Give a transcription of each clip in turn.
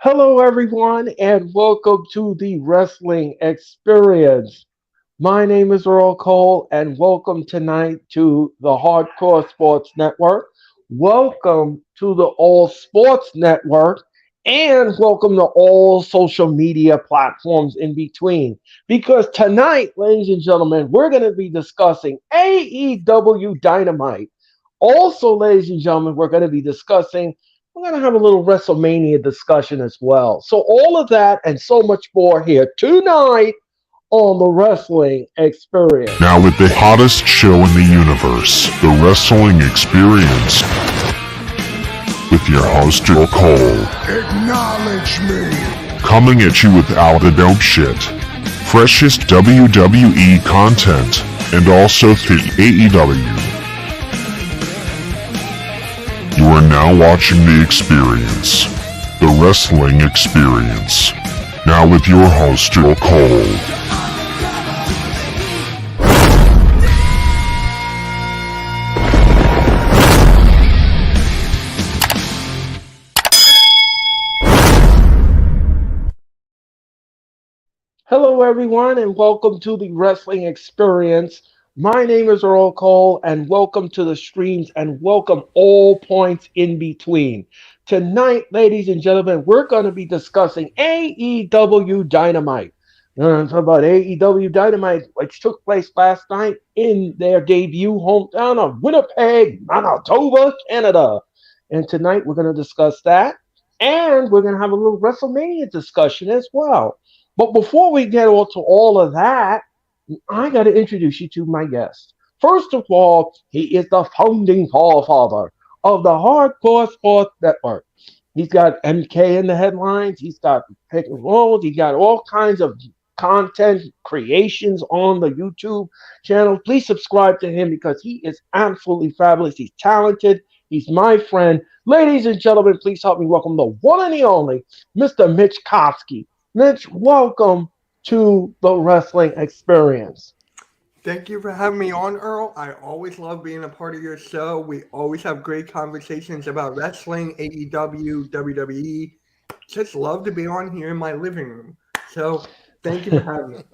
Hello, everyone, and welcome to the Wrestling Experience. My name is Earl Cole, and welcome tonight to the Hardcore Sports Network. Welcome to the All Sports Network, and welcome to all social media platforms in between. Because tonight, ladies and gentlemen, we're going to be discussing AEW Dynamite. Also, ladies and gentlemen, we're going to have a little WrestleMania discussion as well. So, all of that and so much more here tonight on the Wrestling Experience. Now with the hottest show in the universe, the Wrestling Experience, with your host Joe Cole. Acknowledge me. Coming at you with all the dope shit, freshest WWE content, and also the AEW. You are now watching The Experience, the Wrestling Experience. Now with your host Joe Cole. Hello, everyone, and welcome to the Wrestling Experience. My name is Earl Cole, and welcome to the streams, and welcome all points in between. Tonight, ladies and gentlemen, we're going to be discussing AEW Dynamite. Talk about AEW Dynamite, which took place last night in their debut hometown of Winnipeg, Manitoba, Canada. And tonight, we're going to discuss that, and we're going to have a little WrestleMania discussion as well. But before we get on to all of that, I got to introduce you to my guest. First of all, he is the founding forefather of the Hardcore Sports Network. He's got MK in the headlines. He's got pick and rolls. He got all kinds of content creations on the YouTube channel. Please subscribe to him because he is absolutely fabulous. He's talented. He's my friend. Ladies and gentlemen, please help me welcome the one and the only Mr. Mitch Kofsky. Mitch, welcome to the Wrestling Experience. Thank you for having me on, Earl. I always love being a part of your show. We always have great conversations about wrestling, AEW, WWE. Just love to be on here in my living room. So thank you for having me.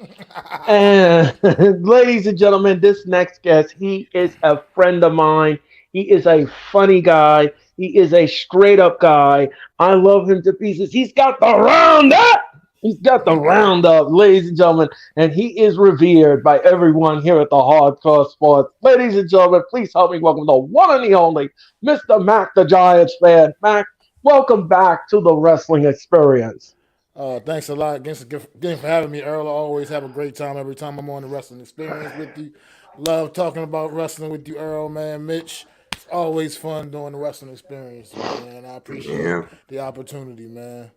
And ladies and gentlemen, this next guest, he is a friend of mine. He is a funny guy. He is a straight up guy. I love him to pieces. He's got the roundup. He's got the roundup, ladies and gentlemen, and he is revered by everyone here at the Hardcore Sports. Ladies and gentlemen, please help me welcome the one and the only Mr. Mac, the Giants fan. Mac, welcome back to the Wrestling Experience. Thanks a lot again for having me, Earl. I always have a great time every time I'm on the Wrestling Experience with you. Love talking about wrestling with you, Earl, man. Mitch, it's always fun doing the Wrestling Experience, man. I appreciate Yeah. the opportunity, man.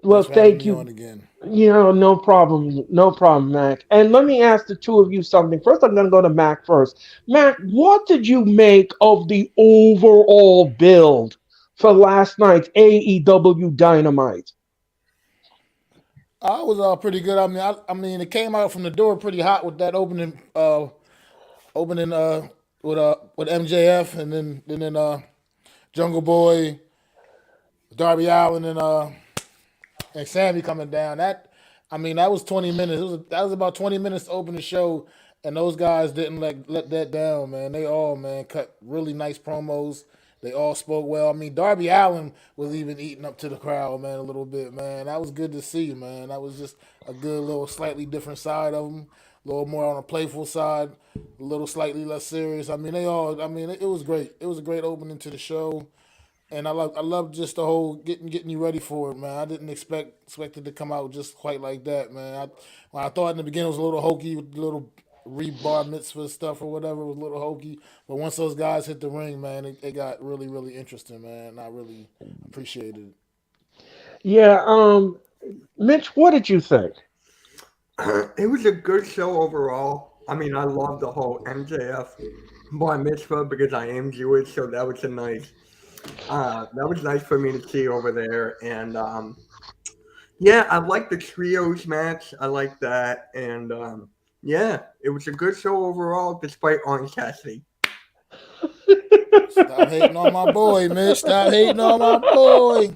Well, Thanks for having thank me on you. again. No problem. No problem, Mac. And let me ask the two of you something. First, I'm going to go to Mac first. Mac, what did you make of the overall build for last night's AEW Dynamite? I was pretty good. I mean, it came out from the door pretty hot with that opening with MJF and then Jungle Boy, Darby Allin, and Sammy coming down. That was 20 minutes. That was about 20 minutes to open the show, and those guys didn't let that down, man. They all, man, cut really nice promos. They all spoke well. I mean, Darby Allin was even eating up to the crowd, man, a little bit, man. That was good to see, man. That was just a good little slightly different side of him. A little more on a playful side, a little slightly less serious. I mean, it was great. It was a great opening to the show. And I love just the whole getting you ready for it, man. I didn't expect it to come out just quite like that, man. When I thought in the beginning it was a little hokey, with the little rebar mitzvah stuff or whatever, it was a little hokey. But once those guys hit the ring, man, it got really, really interesting, man. And I really appreciated it. Yeah, Mitch, what did you think? It was a good show overall. I mean, I love the whole MJF bar mitzvah because I am Jewish, so that was nice for me to see over there. And yeah, I like the trios match. I like that. And yeah, it was a good show overall, despite Orange Cassidy. Stop hating on my boy, Mitch. Stop hating on my boy.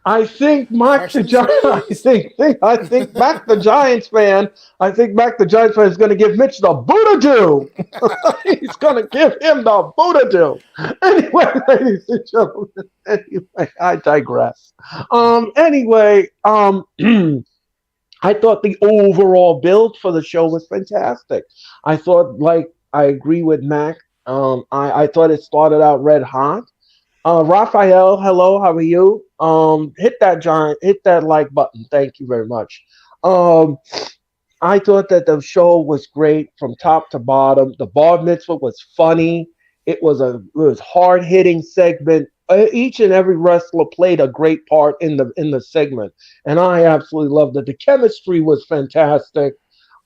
I think Mike the Freshly squeezed. I think Mac the Giants fan. I think Mac the Giants fan is going to give Mitch the Buddha. He's going to give him the Buddha. Anyway, ladies and gentlemen. Anyway, I digress. Anyway, I thought the overall build for the show was fantastic. I thought, like, I agree with Mac. I thought it started out red hot. Raphael, hello, how are you? Hit that like button. Thank you very much. Um, I thought that the show was great from top to bottom. The bar mitzvah was funny. It was hard hitting segment. Each and every wrestler played a great part in the segment, and I absolutely loved it. The chemistry was fantastic.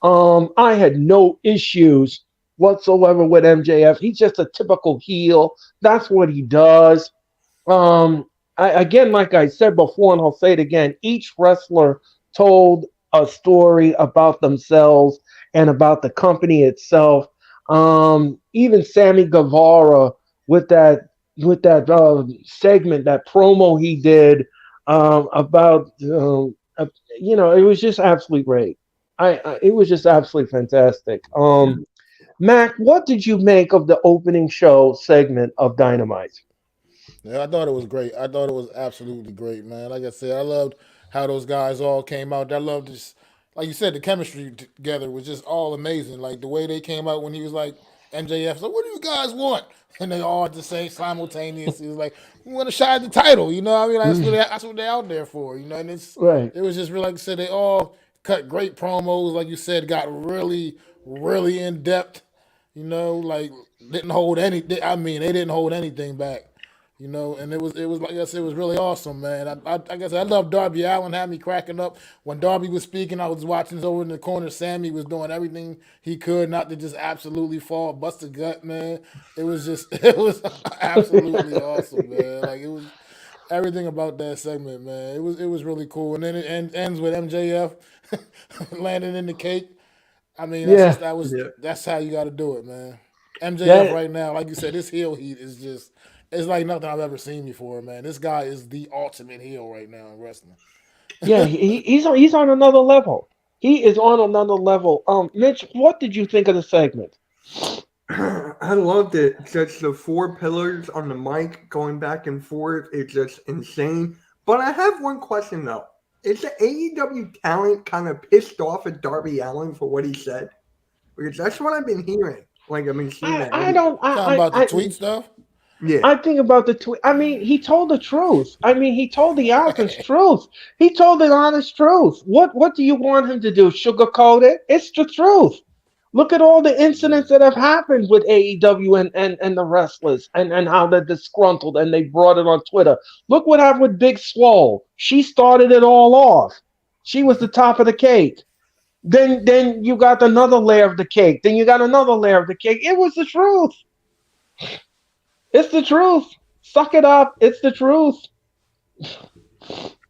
I had no issues whatsoever with MJF. He's just a typical heel. That's what he does. Again, like I said before, and I'll say it again, each wrestler told a story about themselves and about the company itself. Even Sammy Guevara with that segment, that promo he did about it was just absolutely great. It was just absolutely fantastic. Mac, what did you make of the opening show segment of Dynamite? Yeah, I thought it was great. I thought it was absolutely great, man. Like I said, I loved how those guys all came out. I loved just, like you said, the chemistry together was just all amazing. Like the way they came out when he was like, MJF, so what do you guys want? And they all had to say simultaneously, it was like, we want to shine the title. You know what I mean? That's what they're out there for. You know, and Right. it was just really, like I said, they all cut great promos. Like you said, got really, really in depth. You know, like didn't hold any. I mean, they didn't hold anything back. You know, and it was like I said, it was really awesome, man. I guess I love Darby Allin, had me cracking up when Darby was speaking. I was watching over in the corner. Sammy was doing everything he could not to just absolutely fall, bust a gut, man. It was absolutely awesome, man. Like it was everything about that segment, man. It was really cool, and then ends with MJF landing in the cake. I mean, Yeah. Yeah. that's how you got to do it, man. MJF That right now, like you said, his heel heat is just it's like nothing I've ever seen before, man. This guy is the ultimate heel right now in wrestling. yeah, he's on another level. He is on another level. Mitch, what did you think of the segment? I loved it. Just the four pillars on the mic going back and forth. It's just insane. But I have one question though. Is the AEW talent kind of pissed off at Darby Allin for what he said? Because that's what I've been hearing. Like I've been seeing that. I don't Talking about the tweet stuff. Yeah. I think about the tweet. I mean, he told the truth. I mean, he told the honest truth. He told the honest truth. What do you want him to do? Sugarcoat it? It's the truth. Look at all the incidents that have happened with AEW and the wrestlers and how they're disgruntled and they brought it on Twitter. Look what happened with Big Swole. She started it all off. She was the top of the cake. Then you got another layer of the cake. Then you got another layer of the cake. It was the truth. It's the truth. Suck it up. It's the truth.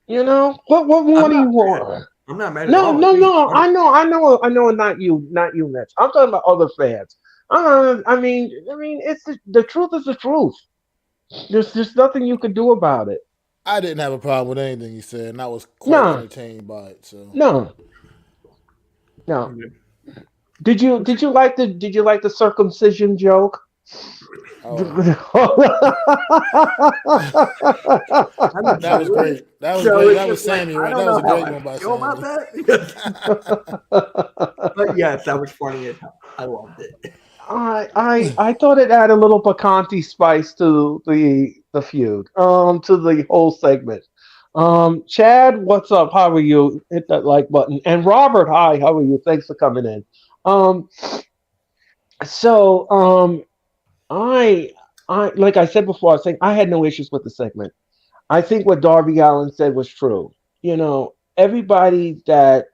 You know what more I'm do you not mad. want? I'm not mad at No, all. no, I think it's no. funny. I know. Not you, Mitch. I'm talking about other fans. I mean, it's the truth is the truth. There's nothing you could do about it. I didn't have a problem with anything he said, and I was quite No, entertained by it. So no, no. Did you like the circumcision joke? oh, I'm a that was Jew. great. That was So great. it's That was just like Sammy, I right? don't That was know a how great I one by feel about Sammy. that. But yes, that was funny as hell. I loved it. I thought it added a little piquante spice to the feud, to the whole segment. Chad, what's up? How are you? Hit that like button. And Robert, hi, how are you? Thanks for coming in. Um, so I like I said before, I was saying I had no issues with the segment. I think what Darby Allen said was true. Everybody that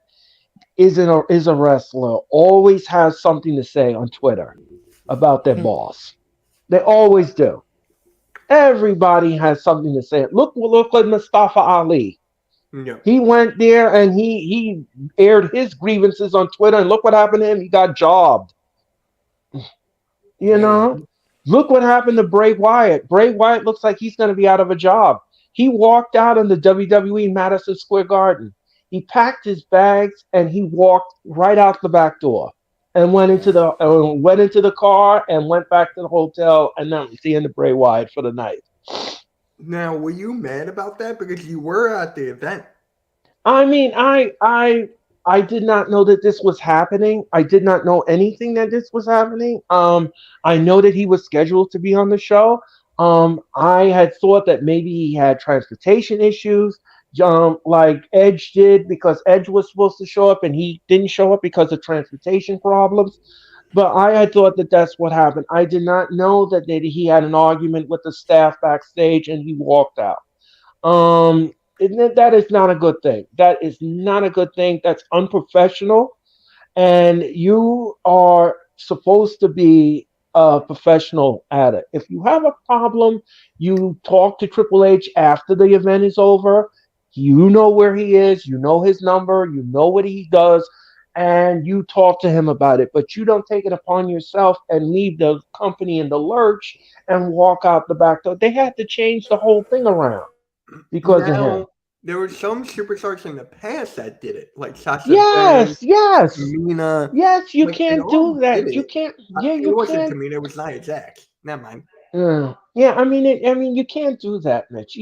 is a wrestler always has something to say on Twitter about their boss. They always do. Everybody has something to say. Look at Mustafa Ali. No. He went there and he aired his grievances on Twitter, and look what happened to him. He got jobbed. You Man, know, look what happened to Bray Wyatt. Bray Wyatt looks like he's going to be out of a job. He walked out on the WWE Madison Square Garden. He packed his bags and he walked right out the back door and went into the car and went back to the hotel, and that was the end of Bray Wyatt for the night. Now, were you mad about that because you were at the event? I mean, I did not know that this was happening. I did not know anything that this was happening. I know that he was scheduled to be on the show. I had thought that maybe he had transportation issues, like Edge did, because Edge was supposed to show up and he didn't show up because of transportation problems. But I had thought that that's what happened. I did not know that he had an argument with the staff backstage and he walked out. That is not a good thing. That is not a good thing. That's unprofessional, and you are supposed to be a professional at it. If you have a problem, you talk to Triple H after the event is over. You know where he is, you know his number, you know what he does, and you talk to him about it. But you don't take it upon yourself and leave the company in the lurch and walk out the back door. They had to change the whole thing around because of him. Now, there were some superstars in the past that did it, like Sasha Banks, Yes, yes, Tamina. yes. You Like, they can't all do did that. You it. can't. Yeah, It you wasn't can't. Tamina, it was Nia Jax. Never mind. Yeah. I mean, you can't do that, Mitch.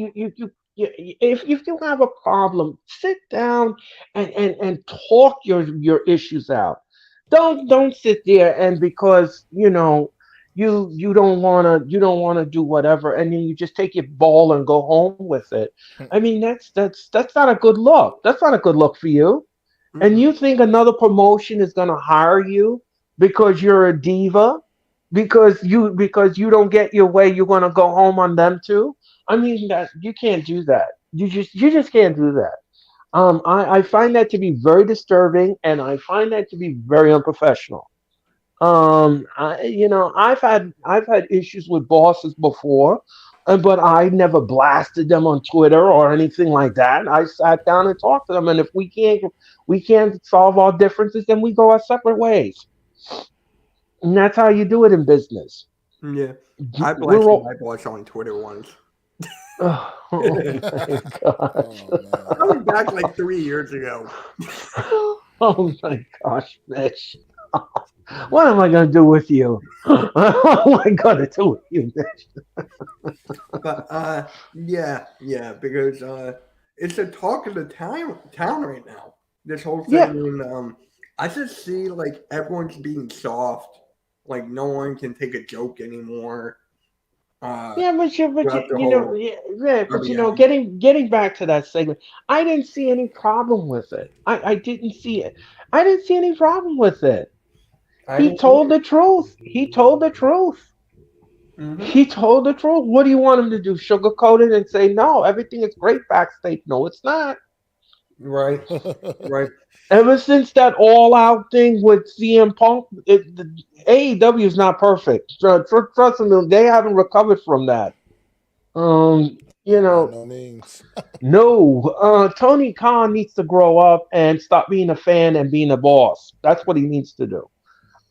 If you have a problem, sit down and talk your issues out. Don't sit there and because you don't wanna do whatever, and then you just take your ball and go home with it. I mean, that's not a good look. That's not a good look for you. And Mm-mm. you think another promotion is gonna hire you because you're a diva? Because you don't get your way, you're gonna go home on them too. I mean that you can't do that. You just can't do that. I find that to be very disturbing, and I find that to be very unprofessional. I've had issues with bosses before, but I never blasted them on Twitter or anything like that. I sat down and talked to them, and if we can't solve our differences, then we go our separate ways. And that's how you do it in business. Yeah. I We're blasted all. my boss on Twitter once. Oh my god. Oh man. Going back like 3 years ago. Oh my gosh, Mitch. What am I gonna do with you? What am I gonna do with you, Mitch? But yeah, because it's the talk of the town right now. This whole thing, Yeah, and I just see like everyone's being soft, like no one can take a joke anymore. Uh, yeah, throughout the whole but RBI. getting back to that segment, I didn't see any problem with it. I didn't see it. I didn't see any problem with it. I He didn't told either. the truth. He told the truth. Mm-hmm. He told the truth. What do you want him to do? Sugarcoat it and say no? Everything is great backstage. No, it's not. Right, right. Ever since that all-out thing with CM Punk, the AEW is not perfect. Trust me, they haven't recovered from that. You Oh, by know, no means. no. Tony Khan needs to grow up and stop being a fan and being a boss. That's what he needs to do.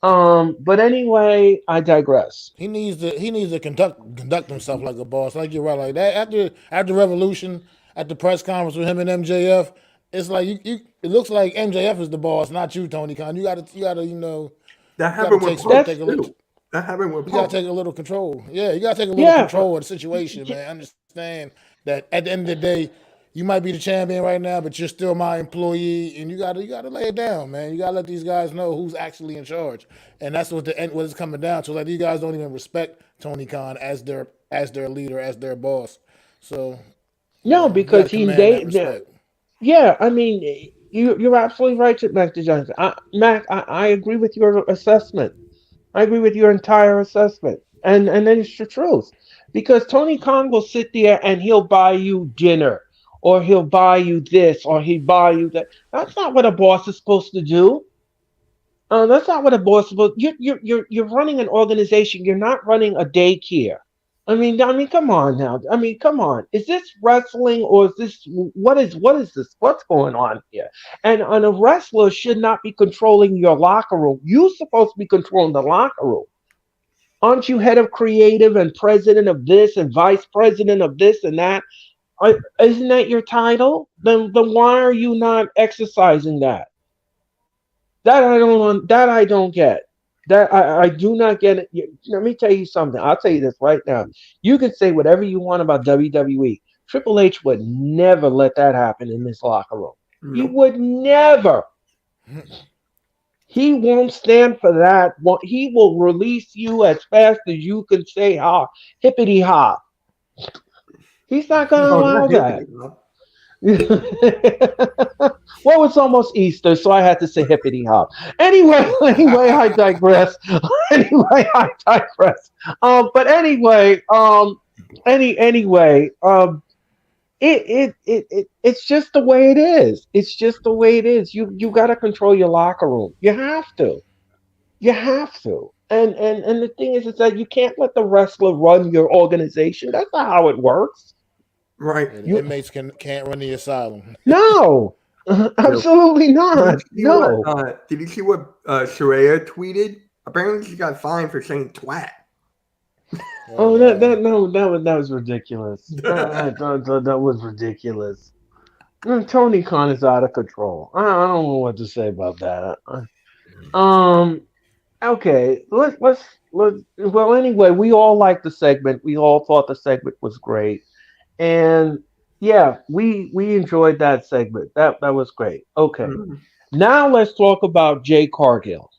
But anyway, I digress. He needs to conduct himself like a boss. Like you're right, like that after Revolution, at the press conference with him and MJF, it's like you it looks like MJF is the boss, not you, Tony Khan. That You gotta happened with take Punk That's take a little too. That happened with you gotta Punk. take a little control. Yeah, you gotta take a little yeah, control of the situation, man. Understand that at the end of the day, you might be the champion right now, but you're still my employee, and you gotta lay it down, man. You gotta let these guys know who's actually in charge, and that's what it's coming down to. Like these guys don't even respect Tony Khan as their leader, as their boss. So no, you gotta because command that respect. yeah. I mean, you're absolutely right, Mac Johnson. Mac, I agree with your assessment. I agree with your entire assessment, and then it's the truth, because Tony Khan will sit there and he'll buy you dinner, or he'll buy you this, or he'll buy you that. That's not what a boss is supposed to do. That's not what a boss is supposed. You're running an organization. You're not running a daycare. I mean, come on now. I mean, come on. Is this wrestling or is this what is this? What's going on here? And a wrestler should not be controlling your locker room. You're supposed to be controlling the locker room. Aren't you head of creative and president of this and vice president of this and that? Isn't that your title? Then why are you not exercising that? That I don't get. That I do not get it. Let me tell you something. I'll tell you this right now. You can say whatever you want about WWE. Triple H would never let that happen in this locker room. He Nope. would never. He won't stand for that. He will release you as fast as you can say ha, hippity hop. He's not going to Oh, not allow that. hippity hop. Well, it's almost Easter, so I had to say hippity hop. Anyway, I digress. I digress. But anyway, it's just the way it is. It's just the way it is. You got to control your locker room. You have to. You have to. And the thing is that you can't let the wrestler run your organization. That's not how it works. Right. Yeah, the You inmates can't run the asylum. no, Nope. absolutely not. No. Did you see what Saraya tweeted? Apparently, she got fined for saying twat. Oh Oh, no. that was ridiculous. That was ridiculous. Tony Khan is out of control. I don't know what to say about that. Um. Okay. Let's. Well, anyway, we all liked the segment. We all thought the segment was great, and yeah, we enjoyed that segment. That was great. Okay. Mhm. Now let's talk about Jay Cargill.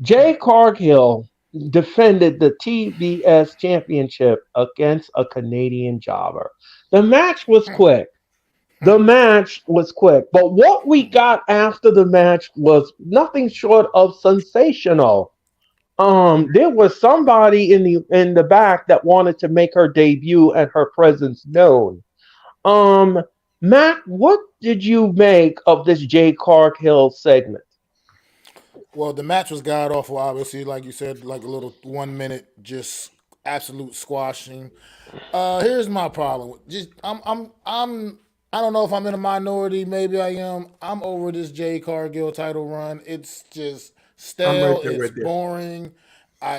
Jay Cargill defended the TBS championship against a Canadian jobber. The match was quick. The match was quick, but what we got after the match was nothing short of sensational. There was somebody in the back that wanted to make her debut and her presence known. Um, Matt, what did you make of this Jay Cargill segment? Well, the match was god awful. Obviously, like you said, like a little 1 minute, just absolute squashing. Here's my problem. Just I don't know if I'm in a minority. Maybe I am. I'm over this Jay Cargill title run. It's just I'm right stale. there It's with you. boring. I'm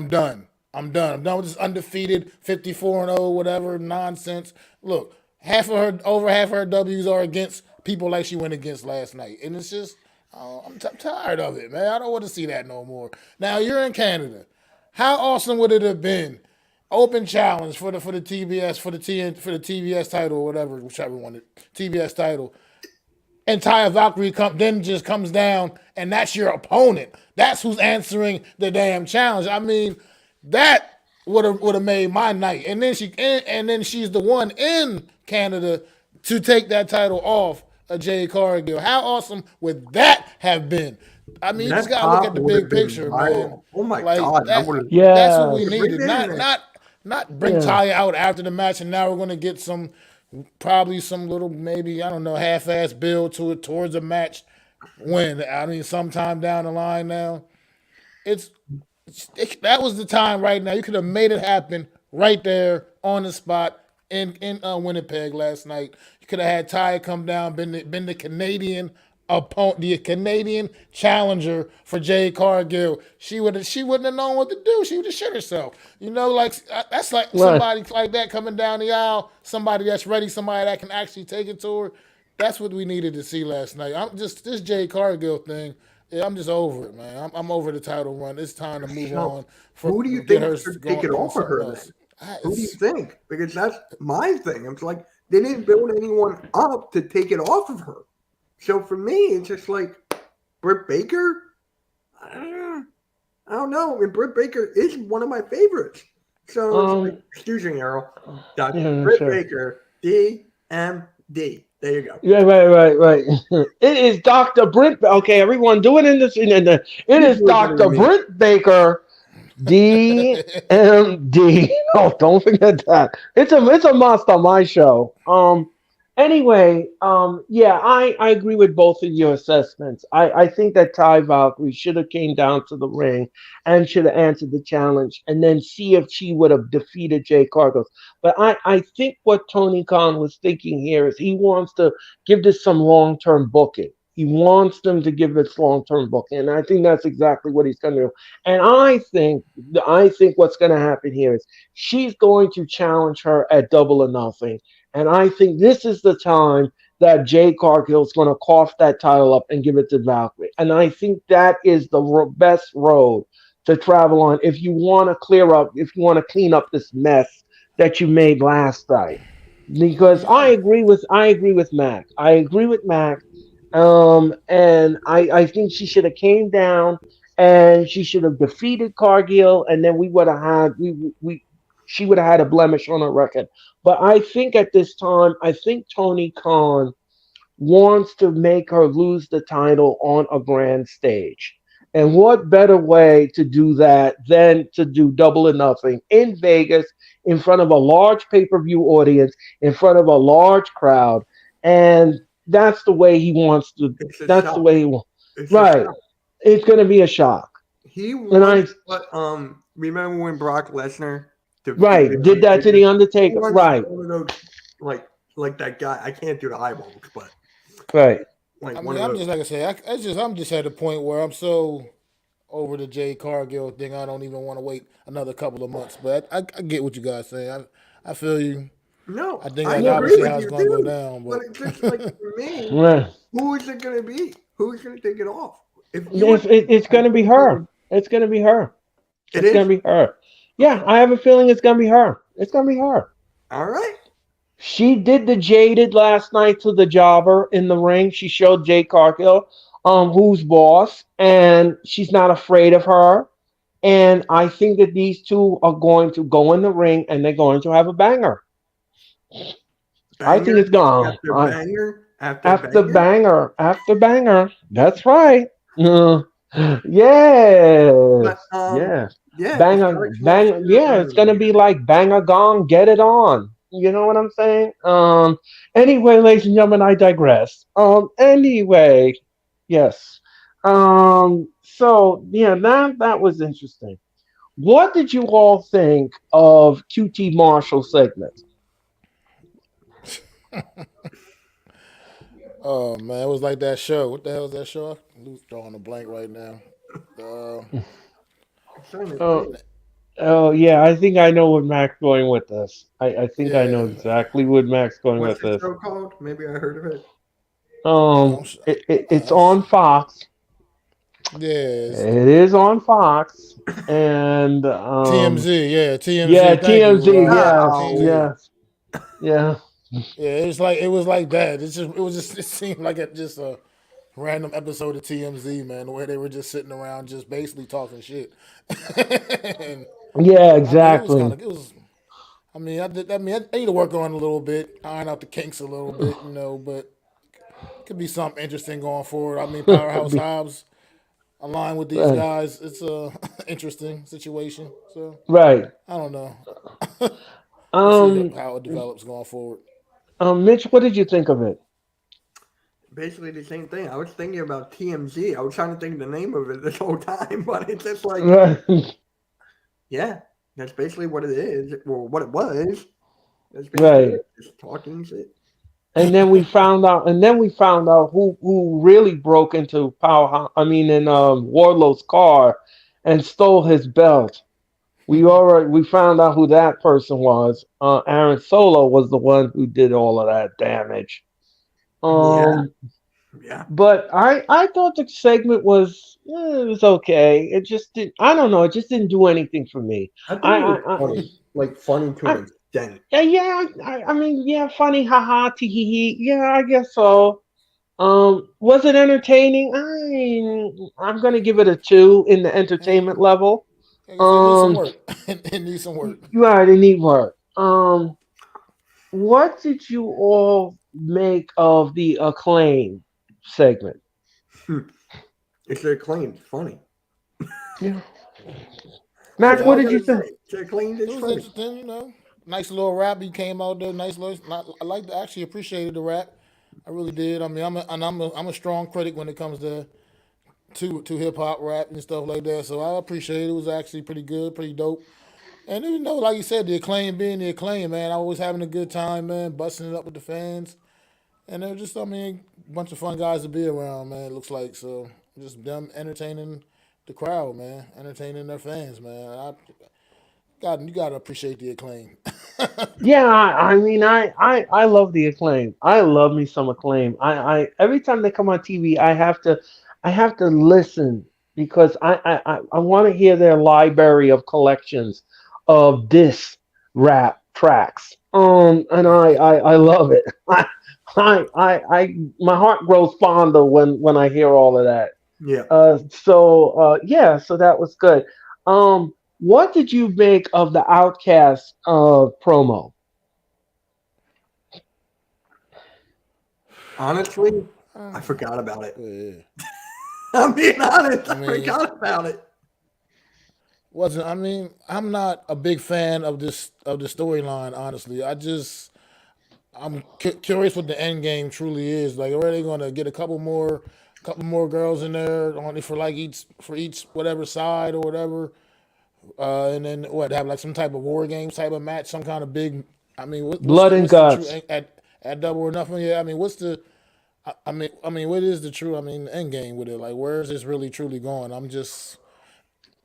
done. I'm done. I'm done with this undefeated 54-0 whatever nonsense. Look, over half of her W's are against people like she went against last night, and it's just I'm tired of it, man. I don't want to see that no more. Now you're in Canada. How awesome would it have been? Open challenge for the TBS for the TBS title or whatever, whichever one TBS title. And Taya Valkyrie then just comes down, and that's your opponent. That's who's answering the damn challenge. I mean, that would have made my night. And then she's the one in Canada to take that title off of Jade Cargill. How awesome would that have been? I mean, you just That gotta look at pop the would have big been picture, man. viral. Oh my Like god, that that. would have That's what we Yes. right needed. there in it. Not bring Yeah. Taya out after the match, and now we're gonna get probably some little maybe I don't know half-ass build to it towards a match when I mean sometime down the line now. It's that was the time right now. You could have made it happen right there on the spot in Winnipeg last night. You could have had Ty come down, been the Canadian opponent, the Canadian challenger for Jade Cargill. She wouldn't have known what to do. She would have shit herself. You know, like that's like Right. somebody like that coming down the aisle. Somebody that's ready. Somebody that can actually take it to her. That's what we needed to see last night. I'm just this Jade Cargill thing. Yeah, I'm just over it, man. I'm over the title run. It's time to move So, on for who do you get think her should take going it on off of something her else. then? Who do you think? Because that's my thing. It's like they didn't build anyone up to take it off of her. So for me, it's just like Britt Baker. I don't know. And Britt Baker is one of my favorites. So it's like, Um. excuse me, Errol. That's Yeah. Britt Sure. Baker, DMD. There you go. Yeah. Right. It is Doctor Britt. Okay, everyone, do it in this. It You is do it better than Doctor me. Britt Baker, DMD. Oh, don't forget that. It's a must on my show. Anyway, yeah, I agree with both of your assessments. I think that Ty Valkyrie should have came down to the ring and should have answered the challenge and then see if she would have defeated Jay Cargill. But I think what Tony Khan was thinking here is he wants to give this some long term booking. He wants them to give it long-term booking, and I think that's exactly what he's going to do. And I think what's going to happen here is she's going to challenge her at Double or Nothing, and I think this is the time that Jay Cargill is going to cough that title up and give it to Valkyrie. And I think that is the best road to travel on if you want to clear up, if you want to clean up this mess that you made last night. I Because mean, I, I agree with Mac. I agree with Mac. And I think she should have came down and she should have defeated Cargill, and then we would have had we she would have had a blemish on her record. But I think at this time, I think Tony Khan wants to make her lose the title on a grand stage. And what better way to do that than to do Double or Nothing in Vegas in front of a large pay per view audience, in front of a large crowd? And that's the way he wants to. It's a That's the shock. way he wants. It's a Right. shock. It's going to be a shock. He And wants I, what remember when Brock Lesnar right, defeated did that to the Undertaker? He Undertaker. wants Right, one of those like that guy. I can't do the eyeballs, but right. like I one mean, of I'm those. just like I say, I'm just at the point where I'm so over the Jay Cargill thing. I don't even want to wait another couple of months. But I get what you guys say. I feel you. No, I think I that's Yeah, agree obviously with how it's you going to go too. down. But it's just like for me, right. who is it going to be? Who's going to take it off? If you were, It's I going to be think her. It's going to be her. it It's going is. to be her. Yeah, Okay, I have a feeling it's going to be her. It's going to be her. all right. She did the jaded last night to the jobber in the ring. She showed Jay Cargill, who's boss, and she's not afraid of her. And I think that these two are going to go in the ring and they're going to have a banger. I think Banger it's gone. after banger after After banger. banger, after banger. That's right. Uh, yes, But yes. yeah, Banger, Charlotte bang. Flair, Yeah, it's gonna be like banger gong. Get it on. You know what I'm saying? Anyway, ladies and gentlemen, I digress. Anyway, yes. So yeah, that was interesting. What did you all think of QT Marshall segment? Oh man, it was like that show. What the hell is that show? I'm drawing a blank right now. Uh, I'm trying to Oh, think. oh yeah, I think I know what Mac's going with this. I think I know yeah, exactly what Mac's going What's with the this. show called? Maybe I heard of it. I'm, s- It's that's- on Fox. yeah, it's It is on Fox, and TMZ. Yeah, yeah, TMZ. Thank you, TMZ. Rob. Yes, Oh, TMZ. yes, yeah, Yeah, it was like that. It seemed like just a random episode of TMZ, man, where they were just sitting around just basically talking shit. And yeah, I mean, it was kind exactly. of it was. I need to work on it a little bit, iron out the kinks a little bit, but it could be something interesting going forward. I mean, Powerhouse Be- Hobbs aligned with these right, guys. It's a interesting situation. So right. I don't know. We'll see Um, how it develops going forward. Mitch, what did you think of it? basically the same thing. I was thinking about TMZ. I was trying to think of the name of it this whole time, but it's just like, Right, yeah, that's basically what it is. Well, what it was. That's basically right. it. Just talking shit. And then we found out who really broke into Wardlow's car and stole his belt. We found out who that person was. Aaron Solo was the one who did all of that damage. Yeah, Um, yeah. but I thought the segment it was okay. It just didn't. I don't know. It just didn't do anything for me. I think I it was I, I, funny, like funny to I an extent. yeah. I mean, yeah, funny, haha, tee hee hee. Yeah, I guess so. Was it entertaining? I'm gonna give it a 2 in the entertainment And level. like I said, it needs some Um, work. It needs some work. you already need work. What did you all make of the acclaim segment? Hmm. It's acclaimed. Funny. Yeah. That's Mac, Yeah, all what I did you gotta think? say. It's acclaimed. it It's was funny. interesting. Nice little rap. He came out there. Nice little. I liked. Actually appreciated the rap. I really did. I mean, I'm a strong critic when it comes to hip hop rap and stuff like that. So I appreciate it. It was actually pretty good, pretty dope. And like you said, the acclaim being the acclaim, man. I was having a good time, man, busting it up with the fans. and they're just, I mean, a bunch of fun guys to be around, man. It looks like so, just them entertaining the crowd, man, entertaining their fans, man. You gotta appreciate the acclaim. Yeah, I mean, I love the acclaim. I love me some acclaim. I every time they come on TV, I have to listen because I want to hear their library of collections of diss rap tracks. And I love it. My heart grows fonder when I hear all of that. Yeah. Yeah, so that was good. What did you make of the Outcast promo? Honestly, I forgot about it. Yeah. I'm being honest. I I mean, forgot about it. wasn't. I mean, I'm not a big fan of the storyline. Honestly, I'm curious what the end game truly is. Like, are they going to get a couple more girls in there only for like each whatever side or whatever, and then what have like some type of war games type of match, some kind of big. I mean, Blood and what's the true guts. at Double or Nothing? Yeah, I mean, what's the what is the true? I mean, end game with it. Like, where is this really truly going? I'm just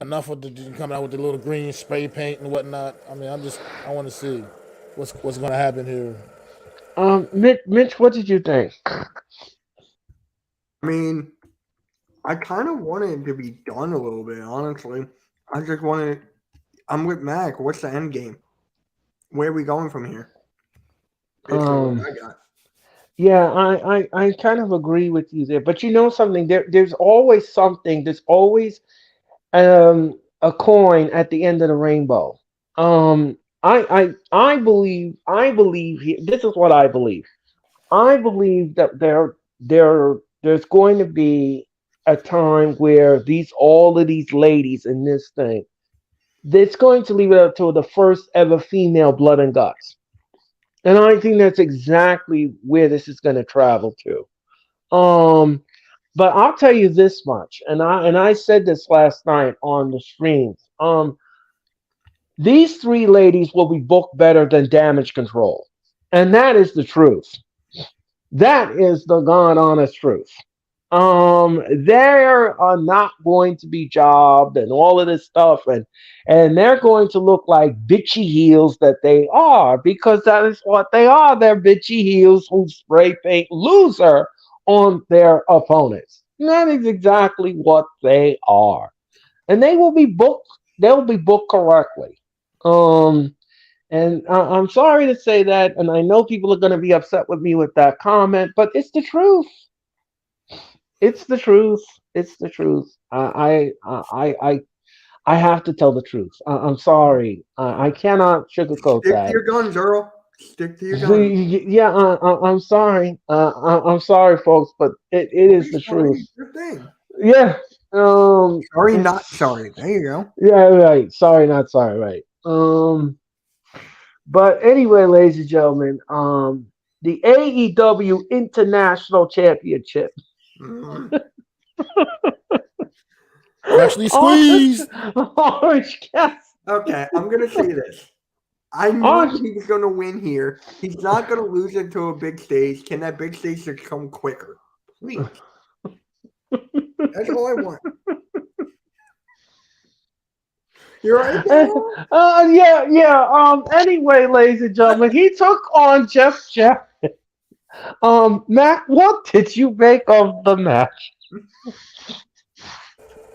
enough with the coming out with the little green spray paint and whatnot. I mean, I want to see what's going to happen here. Mitch, what did you think? I mean, I kind of wanted it to be done a little bit, honestly. I just wanted. I'm with Mac. What's the end game? Where are we going from here? Basically, what Um, I got. yeah, I kind of agree with you there. But you know something, there's always something. There's always a coin at the end of the rainbow. I believe this is what I believe. I believe that there's going to be a time where these all of these ladies in this thing, it's going to leave it up to the first ever female blood and guts. And I think that's exactly where this is going to travel to. But I'll tell you this much, and I said this last night on the streams. These three ladies will be booked better than Damage Control, and that is the truth. That is the god honest truth. They are not going to be jobbed and all of this stuff, and they're going to look like bitchy heels that they are because that is what they are. They're bitchy heels who spray paint loser on their opponents. And that is exactly what they are, and they will be booked. They'll be booked correctly. Um, and I'm sorry to say that, and I know people are going to be upset with me with that comment, but it's the truth. It's the truth. It's the truth. I have to tell the truth. I'm sorry. I cannot sugarcoat Stick to that. your guns, Earl. Stick to your guns. Yeah, I'm sorry. I'm sorry, folks, but it Don't is be the sorry. truth. It's your thing. Yeah. Sorry, not It's sorry. There you go. yeah, right. Sorry, not sorry. Right. But anyway, ladies and gentlemen, the AEW International Championship. Mm. Freshly Orange, squeezed. Orange Cassidy. Okay, I'm gonna say this. I knew Orange, he was gonna win here. He's not gonna lose it to a big stage. Can that big stage just come quicker, please? That's all I want. You're right, Earl? yeah, yeah. Anyway, ladies and gentlemen, he took on Jeff. Mac, what did you make of the match?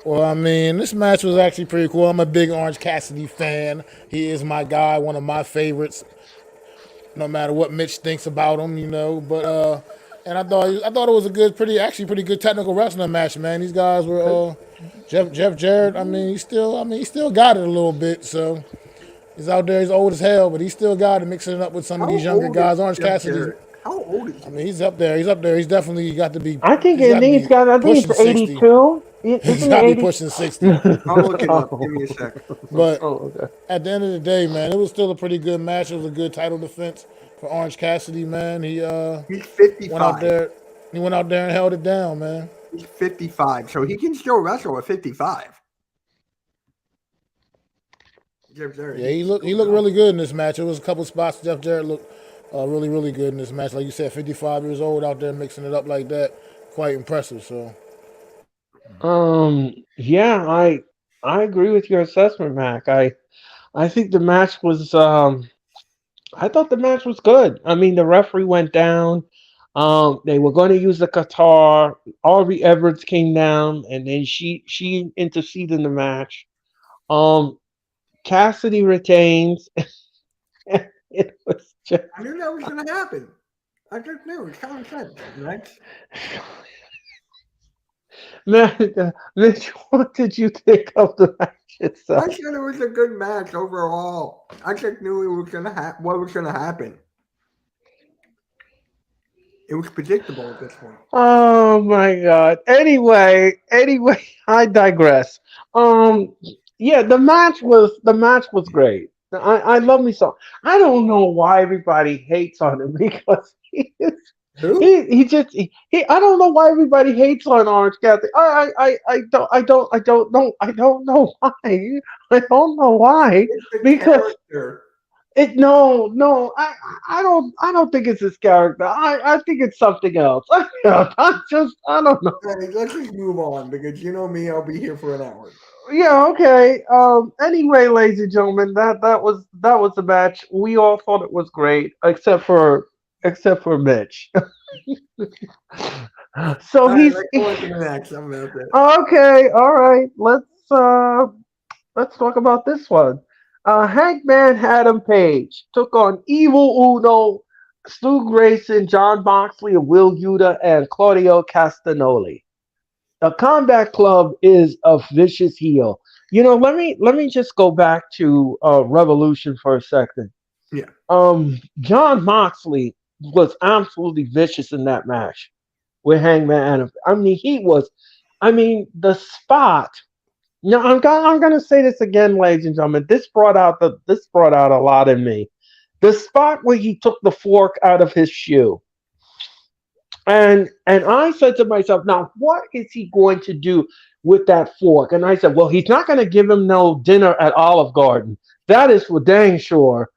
Well, I mean, this match was actually pretty cool. I'm a big Orange Cassidy fan. He is my guy, one of my favorites. No matter what Mitch thinks about him, you know. But and I thought it was a pretty good technical wrestling match, man. These guys were Jeff Jarrett. He still got it a little bit. So he's out there. He's old as hell, but he still got it, mixing it up with some of How these younger old is guys. Orange Jeff Cassidy. Jarrett? How old is I he? mean, he's up there. He's up there. He's definitely got to be. I He's got to think he's be got. I think pushing it's 60. 82. He's Isn't he got to be 80? pushing 60. I'll look it up. Give oh, me a sec. But okay. at the end of the day, man, it was still a pretty good match. It was a good title defense for Orange Cassidy, man. He's Went out 55. there. He went out there and held it down, man. He's 55, so he can still wrestle at 55. Jeff Jarrett. Yeah, he looked really good in this match. It was a couple spots Jeff Jarrett really, really good in this match. Like you said, 55 years old out there mixing it up like that, quite impressive. So Yeah, I agree with your assessment, Mac. I think the match was I thought the match was good. I mean, the referee went down. They were going to use the Qatar. Aubrey Edwards came down, and then she interceded in the match. Um, Cassidy retains. It was just I knew that was going to happen. I just knew. It's common sense, right? man. Mitch, what did you think of the match I itself? said it was a good match overall. I just knew it was going to what was going to happen. It was predictable at this point. Oh my God. Anyway, I digress. Um, yeah, the match was great. I love me so. I don't know why everybody hates on him because he is, Who? he just he I don't know why everybody hates on Orange Cassidy. I don't know why. I don't know why It's the because character. it no I don't think it's his character. I think it's something else. I don't know. Hey, let's just move on because you know me, I'll be here for an hour. Yeah, okay. Anyway, ladies and gentlemen, that was the match. We all thought it was great, except for Mitch. So All right, he's let's go on to the next. I'm about that. okay. All right, let's talk about this one. Hangman Adam Page took on Evil Uno, Stu Grayson, John Moxley, Will Yuta, and Claudio Castagnoli. The Combat Club is a vicious heel. Let me just go back to Revolution for a second. Yeah. John Moxley was absolutely vicious in that match with Hangman Adam. I mean, he was. I mean, the spot. No, I'm gonna say this again, ladies and gentlemen. This brought out a lot in me. The spot where he took the fork out of his shoe. And I said to myself, now what is he going to do with that fork? And I said, well, he's not going to give him no dinner at Olive Garden. That is for dang sure.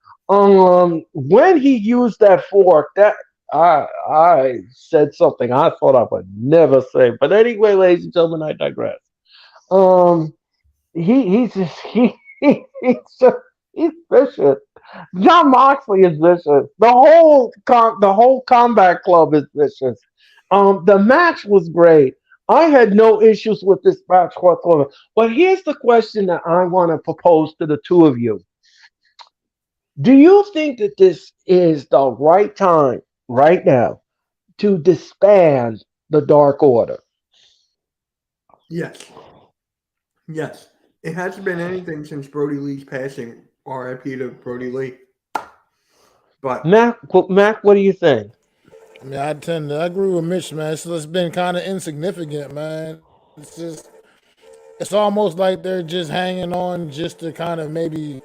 When he used that fork, that I said something I thought I would never say. But anyway, ladies and gentlemen, I digress. Um, he's just he's just he's vicious. John Moxley is vicious. The whole combat club is vicious. The match was great. I had no issues with this match whatsoever. But here's the question that I want to propose to the two of you. Do you think that this is the right time, right now, to disband the Dark Order? Yes. Yes. It hasn't been anything since Brody Lee's passing. R.I.P. to Brody Lee. But Mac, what do you think? I mean, I agree with Mitch, man. It's been kind of insignificant, man. It's almost like they're just hanging on just to kind of maybe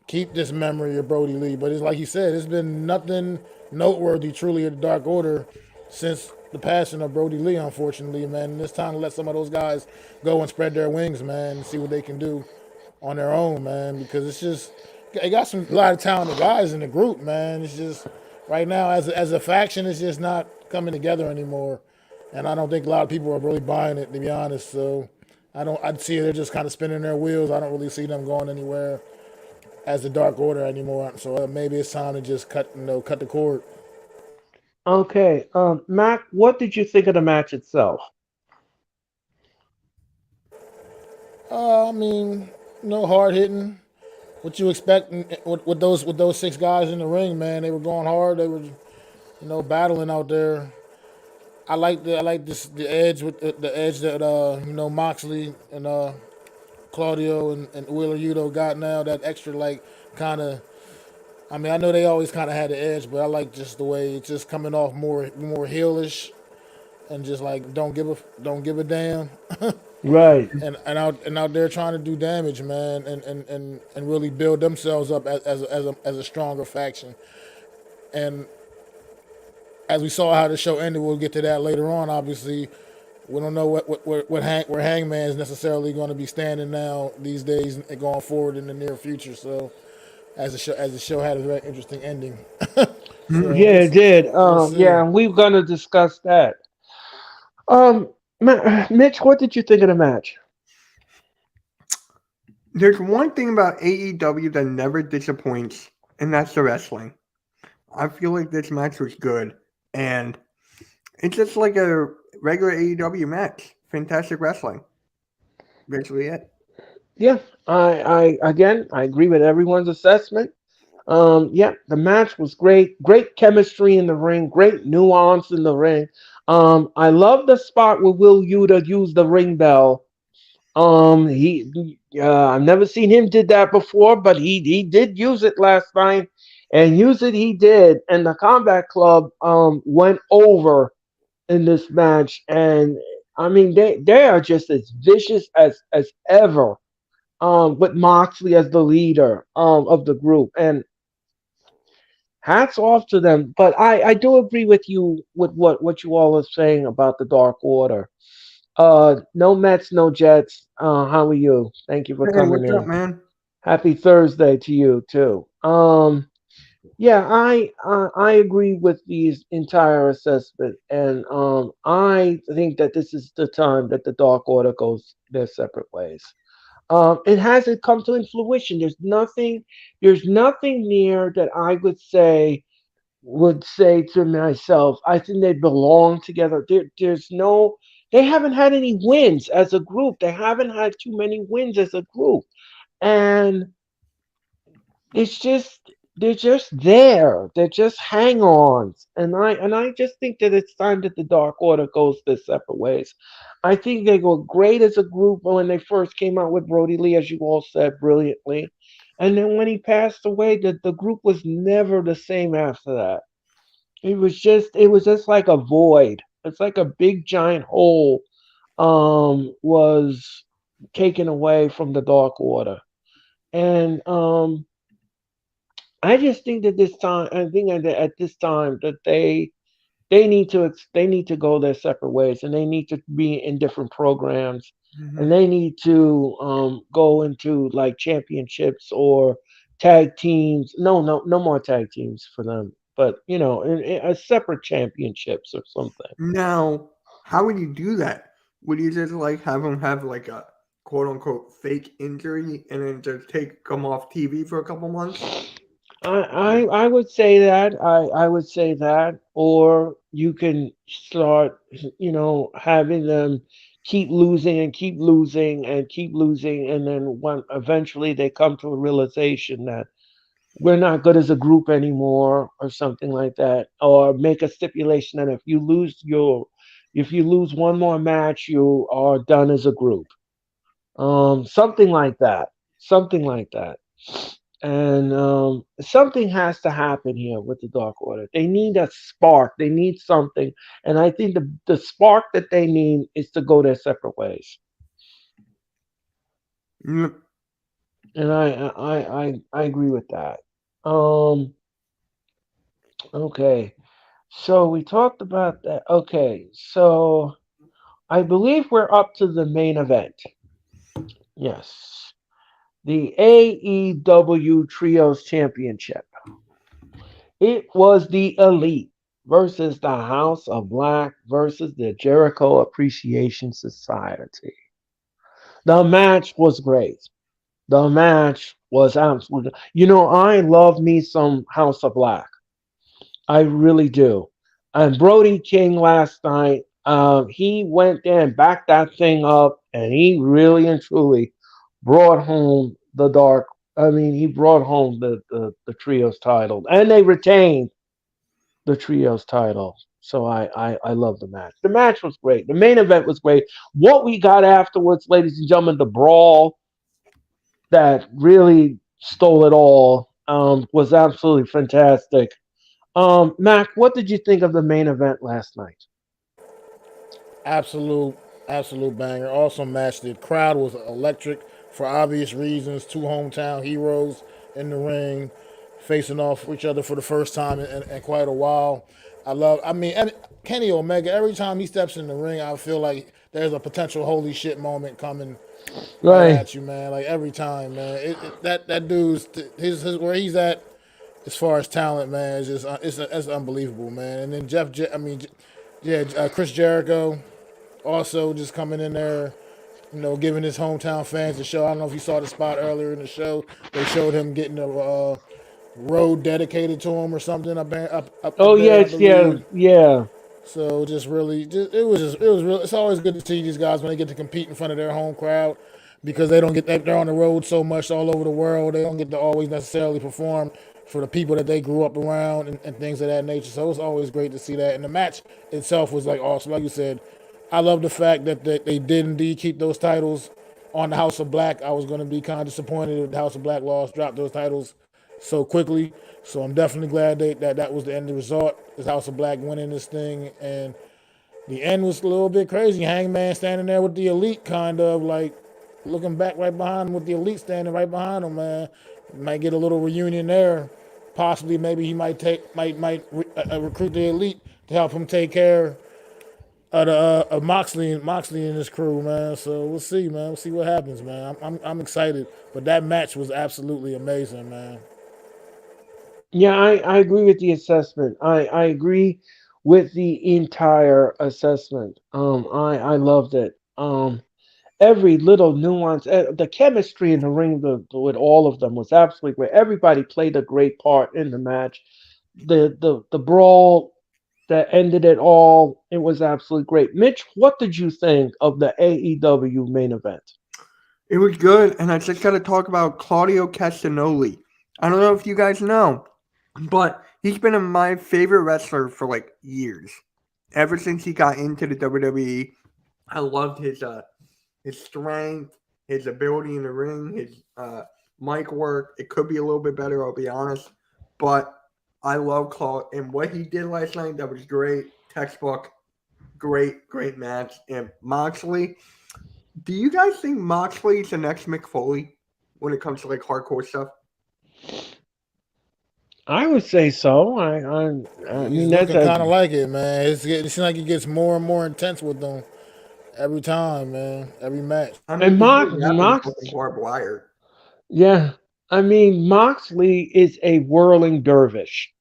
keep this memory of Brody Lee. But it's like you said, it's been nothing noteworthy truly of the Dark Order since the passing of Brody Lee, unfortunately, man. And it's time to let some of those guys go and spread their wings, man, and see what they can do on their own, man. Because it's just they got a lot of talented guys in the group, man. It's just right now as a faction, it's just not coming together anymore. And I don't think a lot of people are really buying it, to be honest. So I'd see they're just kind of spinning their wheels. I don't really see them going anywhere as the Dark Order anymore. So maybe it's time to just cut the cord. Okay, Mac, what did you think of the match itself? I mean, no hard hitting. What you expect with those six guys in the ring, man? They were going hard. They were, battling out there. I like the edge with the edge that Moxley and Claudio and Wheeler Yuto got now. That extra like kind of. I mean, I know they always kind of had the edge, but I like just the way it's just coming off more heelish and just like don't give a damn Right. and out there trying to do damage, man, and really build themselves up as a stronger faction. And as we saw how the show ended, we'll get to that later on. Obviously, we don't know where Hangman is necessarily going to be standing now these days and going forward in the near future. So as the show had a very interesting ending. So Yeah, it did. we'll Yeah, see. and we're gonna discuss that. Um, Mitch, what did you think of the match? There's one thing about AEW that never disappoints, and that's the wrestling. I feel like this match was good, and it's just like a regular AEW match. Fantastic wrestling. Basically it. Yeah, I agree with everyone's assessment. Yeah, the match was great. Great chemistry in the ring. Great nuance in the ring. I love the spot where Will Yuta used the ring bell. I've never seen him did that before, but he did use it last night, and use it he did. And the Combat Club went over in this match, and I mean they are just as vicious as ever. With Moxley as the leader of the group, and hats off to them. But I do agree with you with what you all are saying about the Dark Order. No Mets, no Jets. How are you? Thank you for Hey, coming what's up, in. man? Happy Thursday to you too. Yeah, I agree with the entire assessment, and I think that this is the time that the Dark Order goes their separate ways. It hasn't come to fruition. There's nothing near that I would say to myself, I think they belong together. They haven't had any wins as a group. They haven't had too many wins as a group, and it's just they're just there. They're just hang-ons, and I just think that it's time that the Dark Order goes their separate ways. I think they were great as a group when they first came out with Brody Lee, as you all said brilliantly, and then when he passed away, the group was never the same after that. It was just like a void. It's like a big giant hole was taken away from the Dark Order. And I just think that this time, I think that at this time that they need to go their separate ways, and they need to be in different programs, Hmm. and they need to go into like championships or tag teams. No more tag teams for them, but in a separate championships or something. Now, how would you do that? Would you just like have them have like a quote unquote fake injury and then just take come off TV for a couple months? I would say that I would say that, or you can start having them keep losing and keep losing and keep losing, and then when eventually they come to a realization that we're not good as a group anymore, or something like that, or make a stipulation that if you lose one more match, you are done as a group. Something like that. Something like that. And something has to happen here with the Dark Order. They need a spark. They need something. And I think the spark that they need is to go their separate ways. Mm. And I agree with that. Um, okay. So we talked about that. Okay. So I believe we're up to the main event. Yes. The AEW Trios Championship. It was the Elite versus the House of Black versus the Jericho Appreciation Society. The match was great. The match was absolutely. I love me some House of Black. I really do. And Brody King last night, he went there and backed that thing up, and he really and truly brought home the dark. I mean, he brought home the trios title, and they retained the trios title. So I love the match. The match was great. The main event was great. What we got afterwards, ladies and gentlemen, the brawl that really stole it all, was absolutely fantastic. Mac, what did you think of the main event last night? Absolute, absolute banger. Awesome match. The crowd was electric for obvious reasons. Two hometown heroes in the ring, facing off each other for the first time in quite a while. I mean, Kenny Omega. Every time he steps in the ring, I feel like there's a potential holy shit moment coming right Right. at you, man. Like every time, man. That dude's his where he's at. as far as talent, man, it's just it's unbelievable, man. And then Chris Jericho also just coming in there, giving his hometown fans a show. I don't know if you saw the spot earlier in the show. They showed him getting a road dedicated to him or something up Oh there, I yes, yeah, believe. yeah. So it was real. It's always good to see these guys when they get to compete in front of their home crowd because they don't get they're on the road so much all over the world. They don't get to always necessarily perform for the people that they grew up around and things of that nature. So it's always great to see that. And the match itself was like awesome. Like you said, I love the fact that they did indeed keep those titles on the House of Black. I was going to be kind of disappointed if the House of Black lost, dropped those titles so quickly. So I'm definitely glad that was the end result. Is House of Black winning this thing, and the end was a little bit crazy. Hangman standing there with the Elite, kind of like looking back right behind him with the Elite standing right behind him. Man, might get a little reunion there. Possibly, maybe he might recruit the Elite to help him take care of Moxley and his crew, man. So we'll see, man. We'll see what happens, man. I'm excited, but that match was absolutely amazing, man. Yeah, I agree with the assessment. I agree with the entire assessment. I loved it. Every little nuance, the chemistry in the ring with all of them was absolutely great. Everybody played a great part in the match. The brawl that ended it all, it was absolutely great. Mitch, what did you think of the AEW main event? It was good, and I just got to talk about Claudio Castagnoli. I don't know if you guys know, but he's been my favorite wrestler for like years. Ever since he got into the WWE, I loved his strength, his ability in the ring, his mic work. It could be a little bit better, I'll be honest, but I love Claude, and what he did last night, that was great. Textbook, great match. And Moxley, do you guys think Moxley is the next Mick Foley when it comes to like hardcore stuff? I would say so. I He's mean that's looking a kind of like it, man. It seems like he gets more and more intense with them every time, man. Every match. I and mean, he's Mox been rapping Mox fucking barbed wire. yeah. I mean Moxley is a whirling dervish.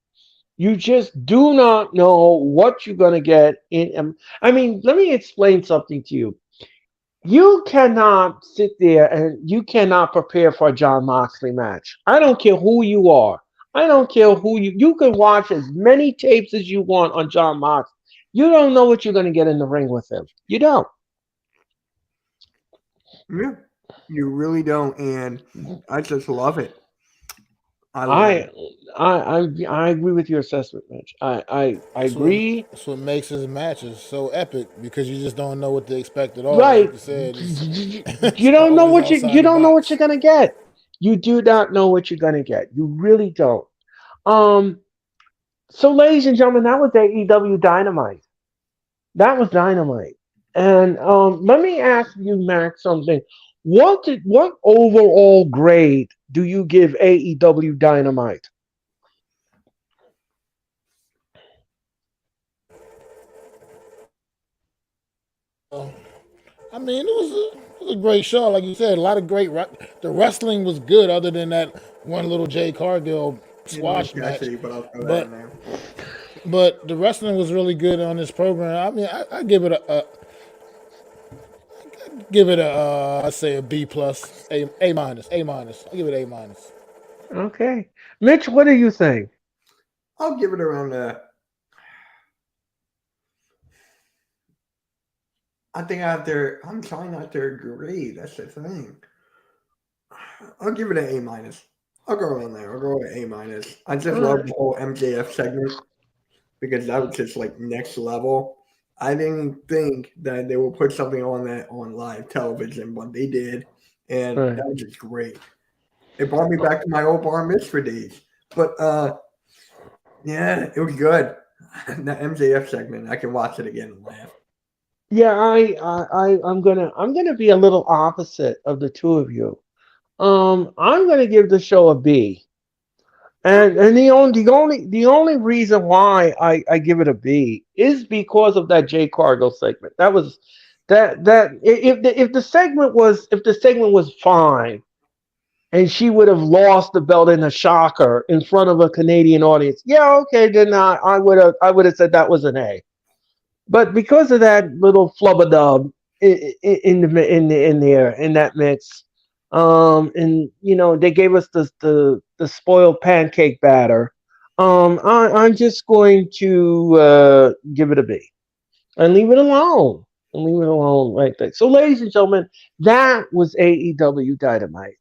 You just do not know what you're gonna get in him. I mean, let me explain something to you. You cannot sit there and you cannot prepare for a John Moxley match. I don't care who you are. I don't care who you can watch as many tapes as you want on John Moxley. You don't know what you're going to get in the ring with him. You don't. Yeah, you really don't, and I just love it. I love I it. I agree with your assessment, Mitch. I agree. That's what makes his matches so epic because you just don't know what to expect at all. Right. Like you said, You it's don't know always what outside you the don't know what you're box. gonna get. You do not know what you're gonna get. You really don't. Um. So, ladies and gentlemen, that was AEW Dynamite. That was Dynamite. And let me ask you, Max, something. What overall grade do you give AEW Dynamite? I mean, it was a great show. Like you said, a lot of the wrestling was good, other than that one little Jay Cargill You know, squash match. Cassidy, but I'll throw that in But there. but the wrestling was really good on this program. I mean, I give it a I say a B plus, A minus, A minus. I give it A minus. Okay. Mitch, what do you think? I'll give it around a. I think I have their. I'm trying not to agree. That's the thing. I'll give it an A minus. I'll go around there. I'll go with A minus. I just All love right. the whole MJF segment because that was just like next level. I didn't think that they would put something on that on live television, but they did, and All that right. was just great. It brought me back to my old bar mitzvah days. But yeah, it was good. That MJF segment, I can watch it again and laugh. Yeah, I'm gonna be a little opposite of the two of you. I'm gonna give the show a B. And the only reason why I give it a B is because of that Jay Cargill segment. That was that if the segment was fine, and she would have lost the belt in a shocker in front of a Canadian audience. Yeah, okay, then I would have said that was an A. But because of that little flubba dub in that mix, and they gave us the spoiled pancake batter. I'm just going to give it a B and leave it alone. And leave it alone like that. So, ladies and gentlemen, that was AEW Dynamite.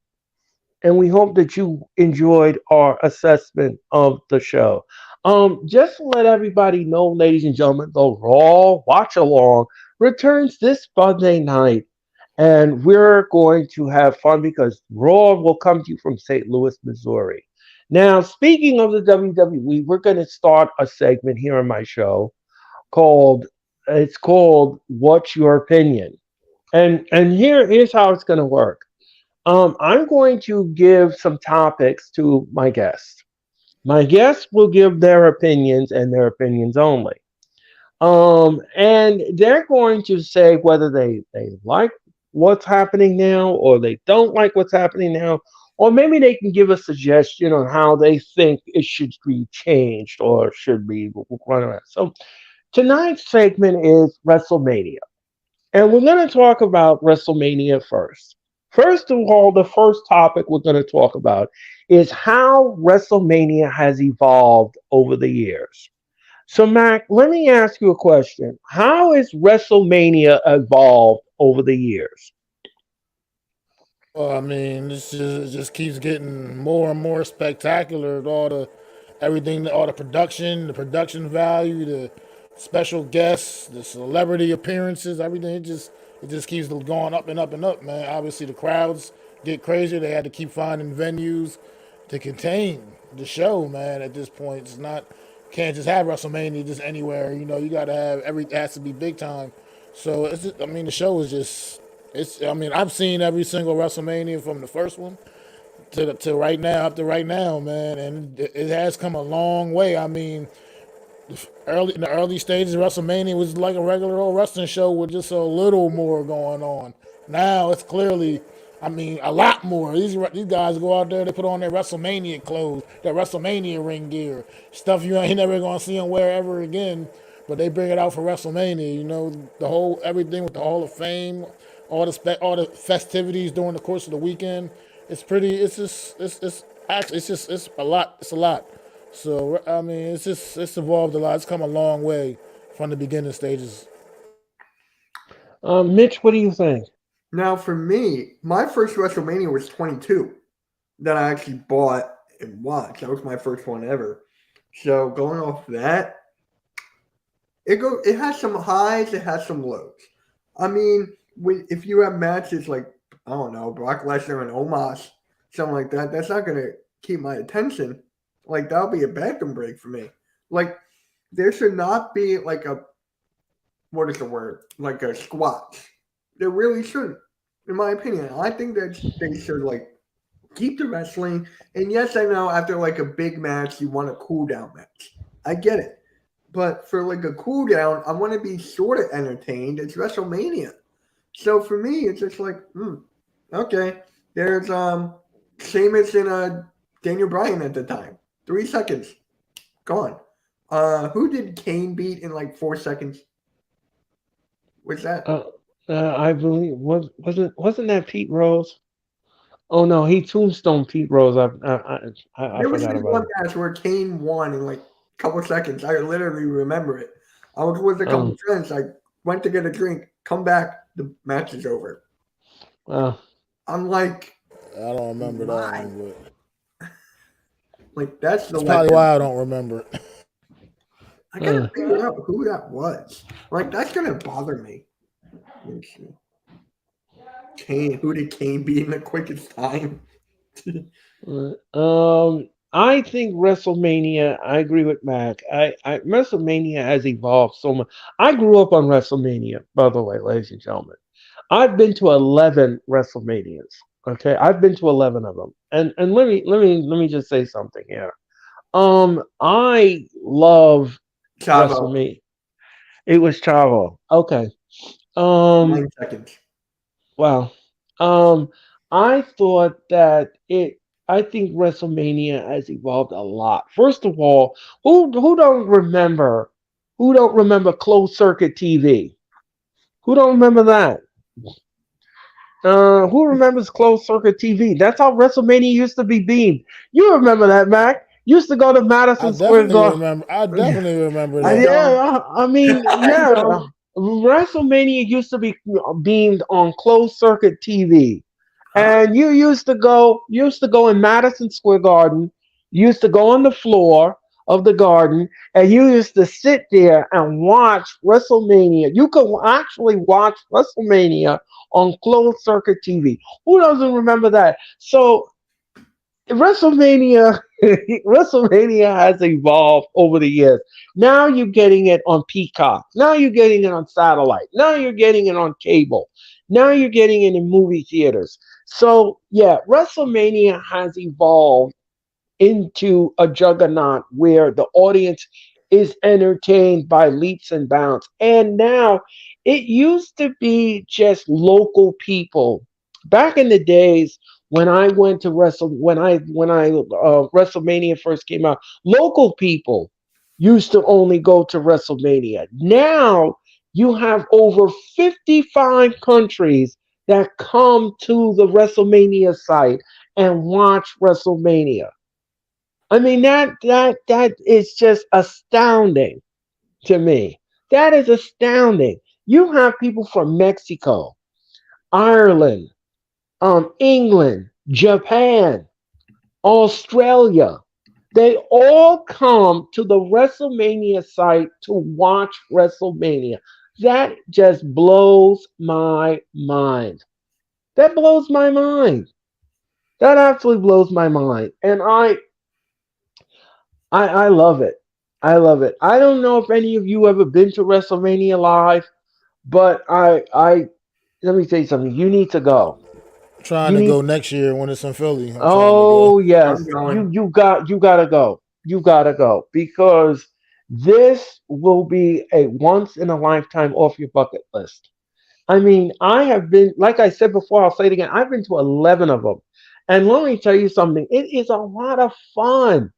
And we hope that you enjoyed our assessment of the show. Just to let everybody know, ladies and gentlemen, the Raw Watch Along returns this Sunday night. And we're going to have fun because Raw will come to you from St. Louis, Missouri. Now, speaking of the WWE, we're going to start a segment here on my show called it's called What's Your Opinion? And here's how it's going to work. I'm going to give some topics to my guests. My guests will give their opinions and their opinions only. And they're going to say whether they like what's happening now or they don't like what's happening now, or maybe they can give a suggestion on how they think it should be changed or should be run around. So tonight's segment is WrestleMania. And we're going to talk about WrestleMania first. First of all, the first topic we're going to talk about is how WrestleMania has evolved over the years. So, Mac, let me ask you a question. How has WrestleMania evolved over the years? Well, I mean, it just keeps getting more and more spectacular. All the everything, all the production value, the special guests, the celebrity appearances, everything. It just keeps going up and up and up, man. Obviously, the crowds get crazier. They had to keep finding venues to contain the show, man. At this point, it's not can't just have WrestleMania just anywhere. You got to have it has to be big time. So I mean, the show is just it's. I mean, I've seen every single WrestleMania from the first one to right now, up to right now, man, and it has come a long way. I mean, in the early stages, WrestleMania was like a regular old wrestling show with just a little more going on. Now it's clearly, I mean, a lot more. These guys go out there, they put on their WrestleMania clothes, their WrestleMania ring gear, stuff you ain't never gonna see them wear ever again. But they bring it out for WrestleMania. The whole everything with the Hall of Fame, all the festivities during the course of the weekend. It's pretty. It's actually it's a lot. It's a lot. So I mean, it's evolved a lot. It's come a long way from the beginning stages. Mitch, what do you think? Now, for me, my first WrestleMania was 22 that I actually bought and watched. That was my first one ever. So going off that, it has some highs, it has some lows. I mean, if you have matches like I don't know Brock Lesnar and Omos, something like that, that's not gonna keep my attention. Like that'll be a bathroom break for me. Like there should not be like a what is the word? Like a squat. There really shouldn't, in my opinion. I think that they should like keep the wrestling. And yes, I know after like a big match, you want a cool down match. I get it. But for like a cool down, I want to be sort of entertained. It's WrestleMania. So for me, it's just like, okay. There's Sheamus and Daniel Bryan at the time. 3 seconds. Gone. Who did Kane beat in like 4 seconds? What's that? I believe wasn't that Pete Rose? Oh no, he tombstone Pete Rose. I There was forgot this about one it. match where Kane won in like a couple seconds. I literally remember it. I was with a couple Um, of friends. I went to get a drink, come back, the match is over. uh, I'm like, I don't remember that why? one, but Like that's the that's probably letdown. why I don't remember it. I gotta uh, figure out who that was. Like that's gonna bother me. Let me see. Kane, who did Kane beat in the quickest time? I think WrestleMania. I agree with Mac. WrestleMania has evolved so much. I grew up on WrestleMania, by the way, ladies and gentlemen. I've been to 11 WrestleManias. Okay, I've been to 11 of them, and let me just say something here. I love Chavo, WrestleMania. It was Chavo. Okay. Um, 9 seconds. Wow. Um, I thought that it. I think WrestleMania has evolved a lot. First of all, who don't remember? Who don't remember closed circuit TV? Who don't remember that? Who remembers closed circuit TV? That's how WrestleMania used to be beamed. You remember that, Mac? Used to go to I Madison Square definitely Garden. remember. I definitely remember I that. don't. Yeah, I mean, I yeah. don't. WrestleMania used to be beamed on closed circuit TV, Huh? and you used to go in Madison Square Garden. You used to go on the floor of the garden, and you used to sit there and watch WrestleMania. You could actually watch WrestleMania on closed circuit TV. Who doesn't remember that? So WrestleMania, WrestleMania has evolved over the years. Now you're getting it on Peacock. Now you're getting it on satellite. Now you're getting it on cable. Now you're getting it in movie theaters. So yeah, WrestleMania has evolved into a juggernaut where the audience is entertained by leaps and bounds. And now it used to be just local people. Back in the days when I went to WrestleMania first came out, local people used to only go to WrestleMania. Now you have over 55 countries that come to the WrestleMania site and watch WrestleMania. I mean that is just astounding to me. That is astounding. You have people from Mexico, Ireland, England, Japan, Australia. They all come to the WrestleMania site to watch WrestleMania. That just blows my mind. That blows my mind. That absolutely blows my mind. And I love it. I love it. I don't know if any of you ever been to WrestleMania live, but I let me tell you something. You need to go. Trying You to need. go next year when it's in Philly. I'm trying to go. Oh I'm yes, going. you gotta go. You gotta go because this will be a once in a lifetime off your bucket list. I mean, I have been, like I said before, I'll say it again. I've been to 11 of them, and let me tell you something. It is a lot of fun.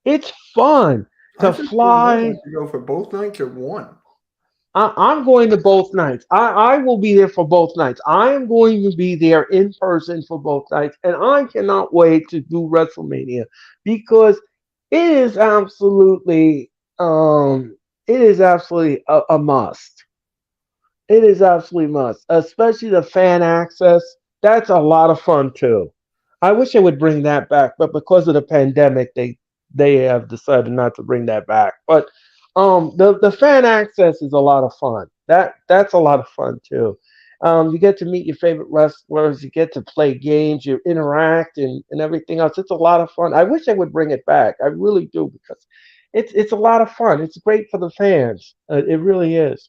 It's fun I to just don't know if I fly. should go for both nights or one. I'm going to both nights. I will be there for both nights. I am going to be there in person for both nights, and I cannot wait to do WrestleMania because it is absolutely, it is absolutely a must. It is absolutely must, especially the fan access. That's a lot of fun too. I wish they would bring that back, but because of the pandemic, they have decided not to bring that back. But the fan access is a lot of fun. That's a lot of fun too. You get to meet your favorite wrestlers. You get to play games. You interact and everything else. It's a lot of fun. I wish they would bring it back. I really do because it's a lot of fun. It's great for the fans. It really is.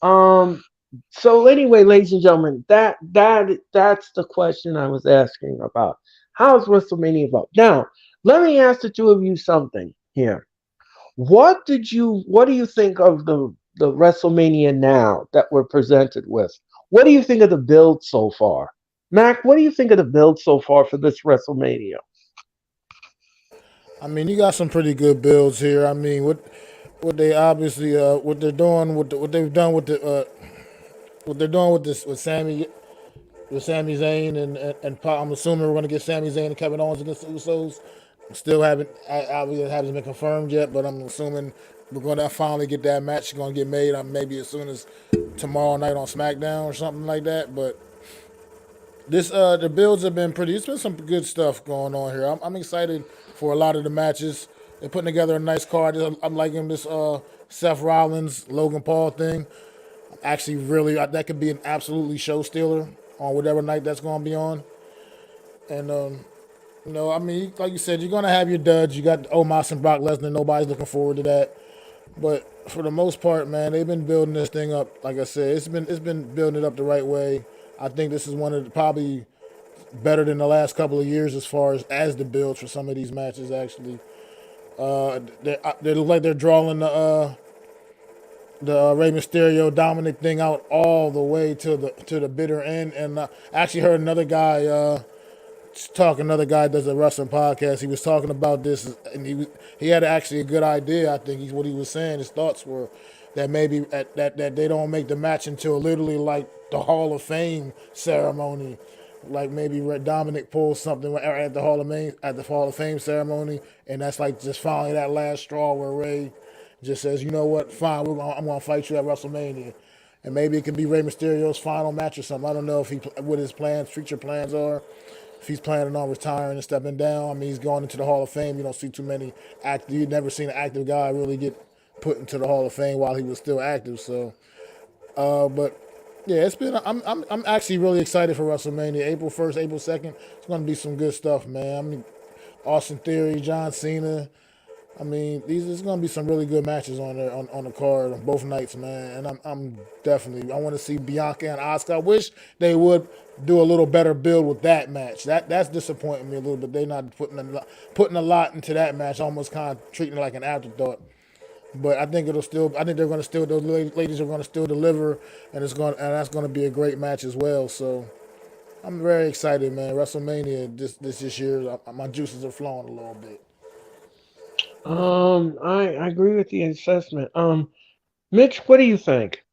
Um, so anyway, ladies and gentlemen, that's the question I was asking about. How is WrestleMania about? Now, let me ask the two of you something here. What do you think of the WrestleMania now that we're presented with? What do you think of the build so far? Mac, what do you think of the build so far for this WrestleMania? I mean, you got some pretty good builds here. I mean, what they obviously what they're doing with what they've done with the what they're doing with this with Sami Zayn and I'm assuming we're going to get Sami Zayn and Kevin Owens against the Usos. Still haven't obviously hasn't been confirmed yet, but I'm assuming we're going to finally get that match going to get made. Maybe as soon as tomorrow night on SmackDown or something like that. But this the builds have been pretty. It's been some good stuff going on here. I'm excited for a lot of the matches. They're putting together a nice card. I'm liking this Seth Rollins Logan Paul thing. Actually, really, that could be an absolutely show stealer on whatever night that's going to be on. And I mean, like you said, you're going to have your duds. You got Omos and Brock Lesnar. Nobody's looking forward to that. But for the most part, man, they've been building this thing up. Like I said, it's been building it up the right way. I think this is one of the, probably better than the last couple of years as far as the builds for some of these matches. Actually, they look like they're drawing the Rey Mysterio Dominic thing out all the way to the bitter end. And I actually heard another guy. talking. Another guy does a wrestling podcast. He was talking about this, and he had actually a good idea. I think what he was saying. His thoughts were that maybe that they don't make the match until literally like the Hall of Fame ceremony, like maybe Dominic pulls something at the Hall of Fame ceremony, and that's like just finally that last straw where Ray just says, you know what, fine, I'm gonna fight you at WrestleMania. And maybe it could be Rey Mysterio's final match or something. I don't know if what his future plans are, if he's planning on retiring and stepping down. I mean, he's going into the Hall of Fame. You don't see too many active. You've never seen an active guy really get put into the Hall of Fame while he was still active. So, but yeah, it's been. I'm actually really excited for WrestleMania. April 1st, April 2nd. It's going to be some good stuff, man. I mean, Austin Theory, John Cena. I mean, there's going to be some really good matches on there on the card on both nights, man. And I'm definitely I want to see Bianca and Asuka. I wish they would do a little better build with that match. That's disappointing me a little bit. They're not putting a lot into that match, almost kind of treating it like an afterthought. But I think it'll still. I think they're going to still. Those ladies are going to still deliver, and that's going to be a great match as well. So I'm very excited, man. WrestleMania this year, my juices are flowing a little bit. I agree with the assessment. Mitch, what do you think?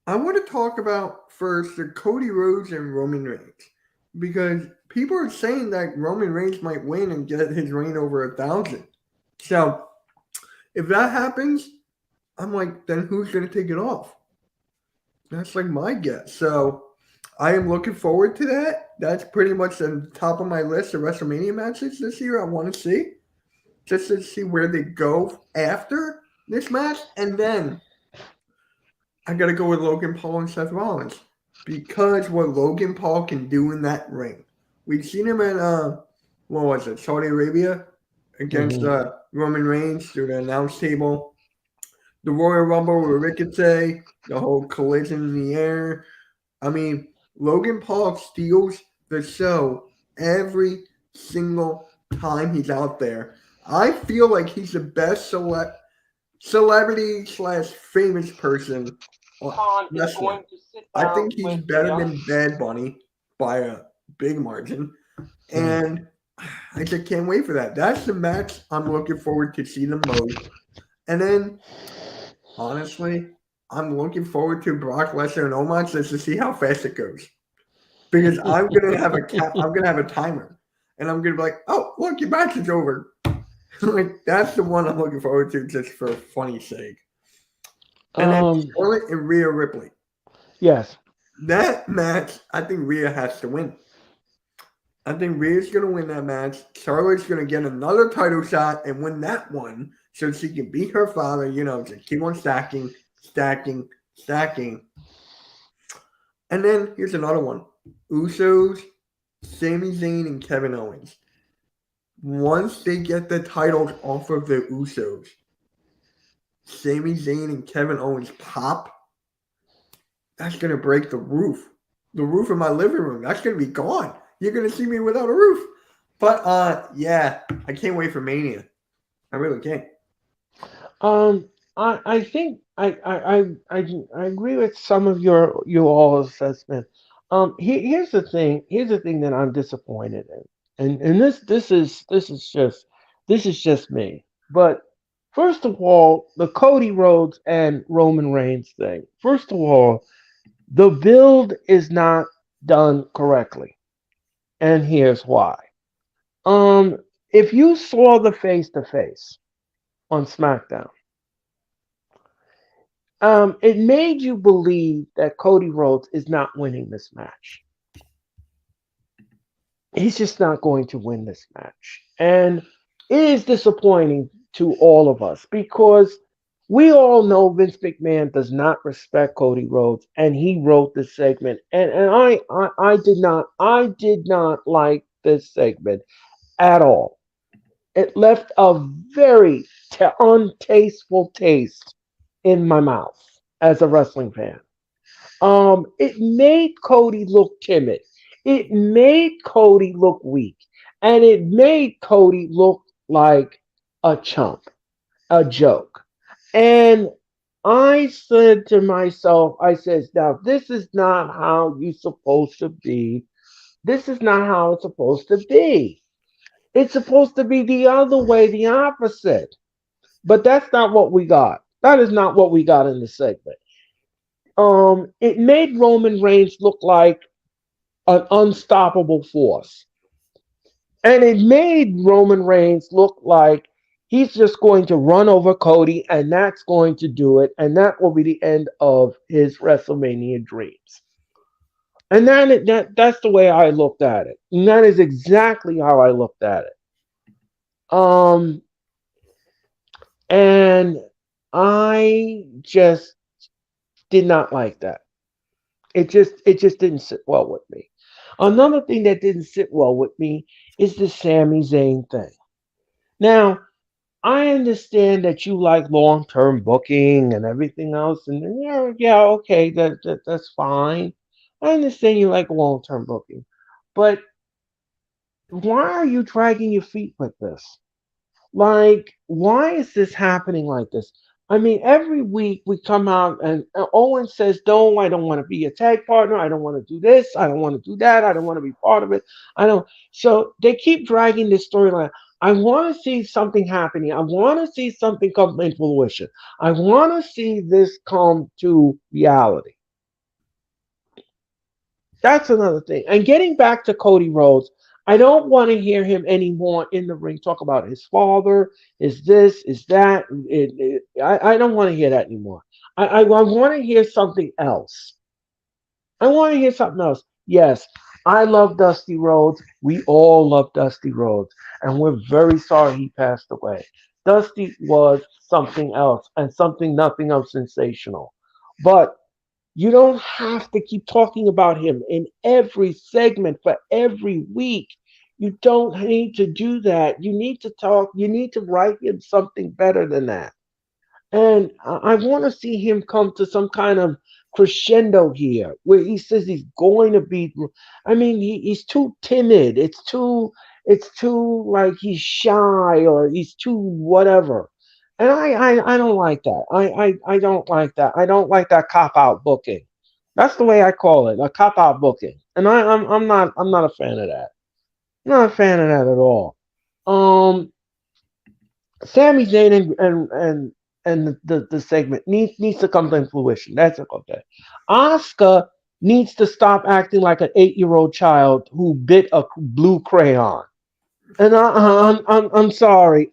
I want to talk about first the Cody Rhodes and Roman Reigns because people are saying that Roman Reigns might win and get his reign over 1,000. So if that happens, I'm like, then who's going to take it off? That's like my guess. So I am looking forward to that. That's pretty much the top of my list of WrestleMania matches this year I want to see. Just to see where they go after this match. And then I got to go with Logan Paul and Seth Rollins. Because what Logan Paul can do in that ring. We've seen him in, what was it, Saudi Arabia against Roman Reigns through the announce table. The Royal Rumble with Ricochet, the whole collision in the air. I mean, Logan Paul steals the show every single time he's out there. I feel like he's the best celebrity / famous person. Wrestling. I think he's better than Bad Bunny by a big margin. And I just can't wait for that. That's the match I'm looking forward to see the most. And then, honestly, I'm looking forward to Brock Lesnar and Omos just to see how fast it goes. Because I'm gonna have a timer, and I'm gonna be like, "Oh, look, your match is over." Like that's the one I'm looking forward to, just for funny sake. And then Charlotte and Rhea Ripley. Yes, That match, I think Rhea has to win. I think Rhea's gonna win that match. Charlotte's gonna get another title shot and win that one, so she can beat her father. Just keep on stacking. And then here's another one. Usos, Sami Zayn, and Kevin Owens. Once they get the titles off of the Usos, Sami Zayn and Kevin Owens pop, that's going to break the roof. The roof of my living room. That's going to be gone. You're going to see me without a roof. But, yeah, I can't wait for Mania. I really can't. I think I agree with some of your all assessment. Here's the thing. Here's the thing that I'm disappointed in, and this is just me. But first of all, the Cody Rhodes and Roman Reigns thing. First of all, the build is not done correctly, and here's why. If you saw the face to face on SmackDown. It made you believe that Cody Rhodes is not winning this match. He's just not going to win this match. And it is disappointing to all of us because we all know Vince McMahon does not respect Cody Rhodes, and he wrote this segment. And I did not like this segment at all. It left a very untasteful taste in my mouth as a wrestling fan. It made Cody look timid. It made Cody look weak. And it made Cody look like a chump, a joke. And I said to myself, I says, now this is not how you're supposed to be This is not how it's supposed to be. It's supposed to be the other way, the opposite. But that's not what we got. That is not what we got in the segment. It made Roman Reigns look like an unstoppable force. And it made Roman Reigns look like he's just going to run over Cody and that's going to do it. And that will be the end of his WrestleMania dreams. And that's the way I looked at it. And that is exactly how I looked at it. Um, and I just did not like that. It just didn't sit well with me. Another thing that didn't sit well with me is the Sami Zayn thing. Now, I understand that you like long term booking and everything else, and yeah, okay, that's fine. I understand you like long term booking, but why are you dragging your feet with this? Like, why is this happening like this? I mean, every week we come out and Owen says, "No, I don't want to be a tag partner. I don't want to do this. I don't want to do that. I don't want to be part of it. I don't." So they keep dragging this storyline. I want to see something happening. I want to see something come into fruition. I want to see this come to reality. That's another thing. And getting back to Cody Rhodes, I don't want to hear him anymore in the ring talk about his father, is this, is that. I don't want to hear that anymore. I want to hear something else. I want to hear something else. Yes, I love Dusty Rhodes. We all love Dusty Rhodes. And we're very sorry he passed away. Dusty was something else and something nothing of sensational. But you don't have to keep talking about him in every segment for every week. You don't need to do that. You need to talk, you need to write him something better than that. And I want to see him come to some kind of crescendo here where he says he's going to be. I mean, he's too timid. It's too like he's shy or he's too whatever. And I don't like that. I don't like that. I don't like that cop out booking. That's the way I call it, a cop out booking. And I'm not a fan of that. I'm not a fan of that at all. Um, Sami Zayn and the segment needs to come to fruition. That's okay. Oscar needs to stop acting like an 8-year-old child who bit a blue crayon. And I'm sorry.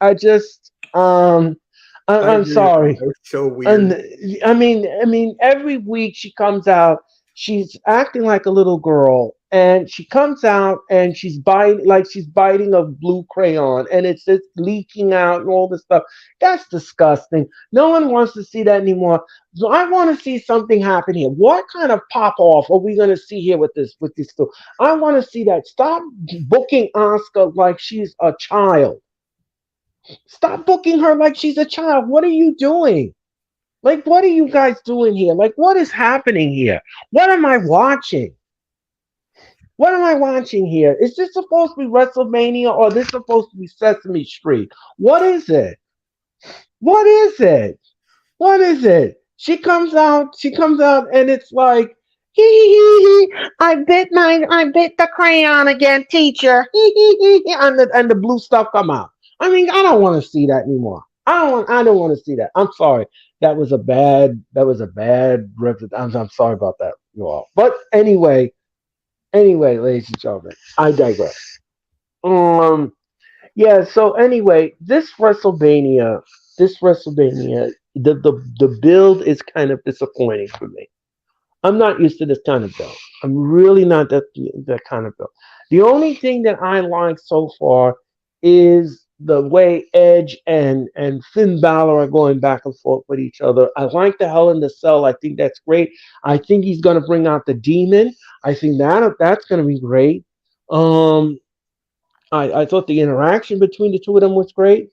I I'm agree with you. sorry. That was so And weird. I mean, every week she comes out, she's acting like a little girl, and she comes out and she's biting a blue crayon, and it's just leaking out and all this stuff. That's disgusting. No one wants to see that anymore. So I want to see something happen here. What kind of pop off are we going to see here with this stuff? I want to see that. Stop booking Oscar like she's a child. Stop booking her like she's a child. What are you doing? Like, what are you guys doing here? Like, what is happening here? What am I watching? What am I watching here? Is this supposed to be WrestleMania or is this supposed to be Sesame Street? What is it? What is it? What is it? She comes out, and it's like, hee hee hee hee. I bit the crayon again, teacher. Hee hee hee hee. And the blue stuff come out. I mean, I don't want to see that anymore. I don't want to see that. I'm sorry. That was a bad I'm sorry about that, you all. But anyway, ladies and gentlemen, I digress. Um, yeah. So anyway, this WrestleMania, the build is kind of disappointing for me. I'm not used to this kind of build. I'm really not that kind of build. The only thing that I like so far is the way Edge and Finn Balor are going back and forth with each other. I like the Hell in the Cell. I think that's great. I think he's going to bring out the Demon. I think that's going to be great. Um, I thought the interaction between the two of them was great.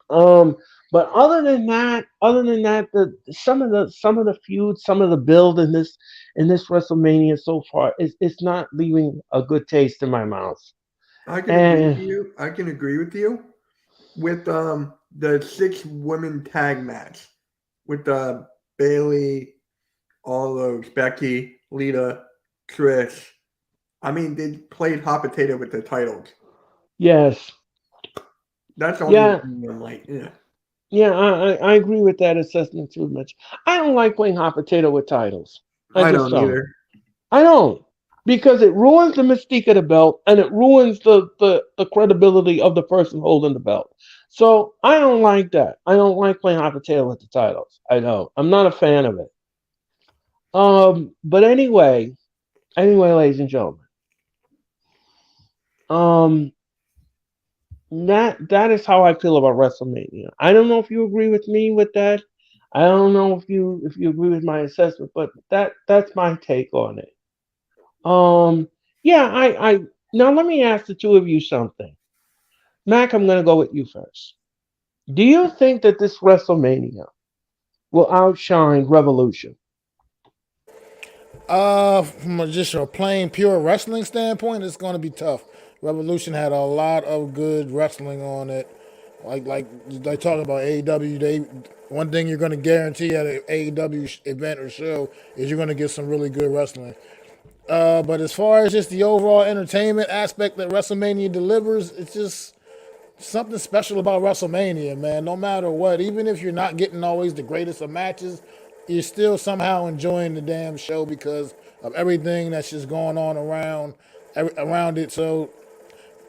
Um, but other than that, some of the feuds, some of the build in this WrestleMania so far is it's not leaving a good taste in my mouth. I can agree with And you. I can agree with you with the 6 women tag match with Bailey, all those Becky, Lita, Trish. I mean, they played hot potato with the titles. Yes. That's the only Yeah. thing I'm like, yeah. Yeah, I agree with that assessment too much. I don't like playing hot potato with titles. I I just don't don't. either. I don't. Because it ruins the mystique of the belt and it ruins the credibility of the person holding the belt. So I don't like that. I don't like playing hot potato with the titles. I don't. I'm not a fan of it. But anyway, ladies and gentlemen, um, that is how I feel about WrestleMania. I don't know if you agree with me with that. I don't know if you agree with my assessment, but that's my take on it. Um, yeah, I now let me ask the two of you something. Mac, I'm gonna go with you first. Do you think that this WrestleMania will outshine Revolution? Just a plain pure wrestling standpoint, it's going to be tough. Revolution had a lot of good wrestling on it. Like they talk about AEW. One thing you're going to guarantee at an AEW event or show is you're going to get some really good wrestling. But as far as just the overall entertainment aspect that WrestleMania delivers, it's just something special about WrestleMania, man. No matter what, even if you're not getting always the greatest of matches, you're still somehow enjoying the damn show because of everything that's just going on around it. So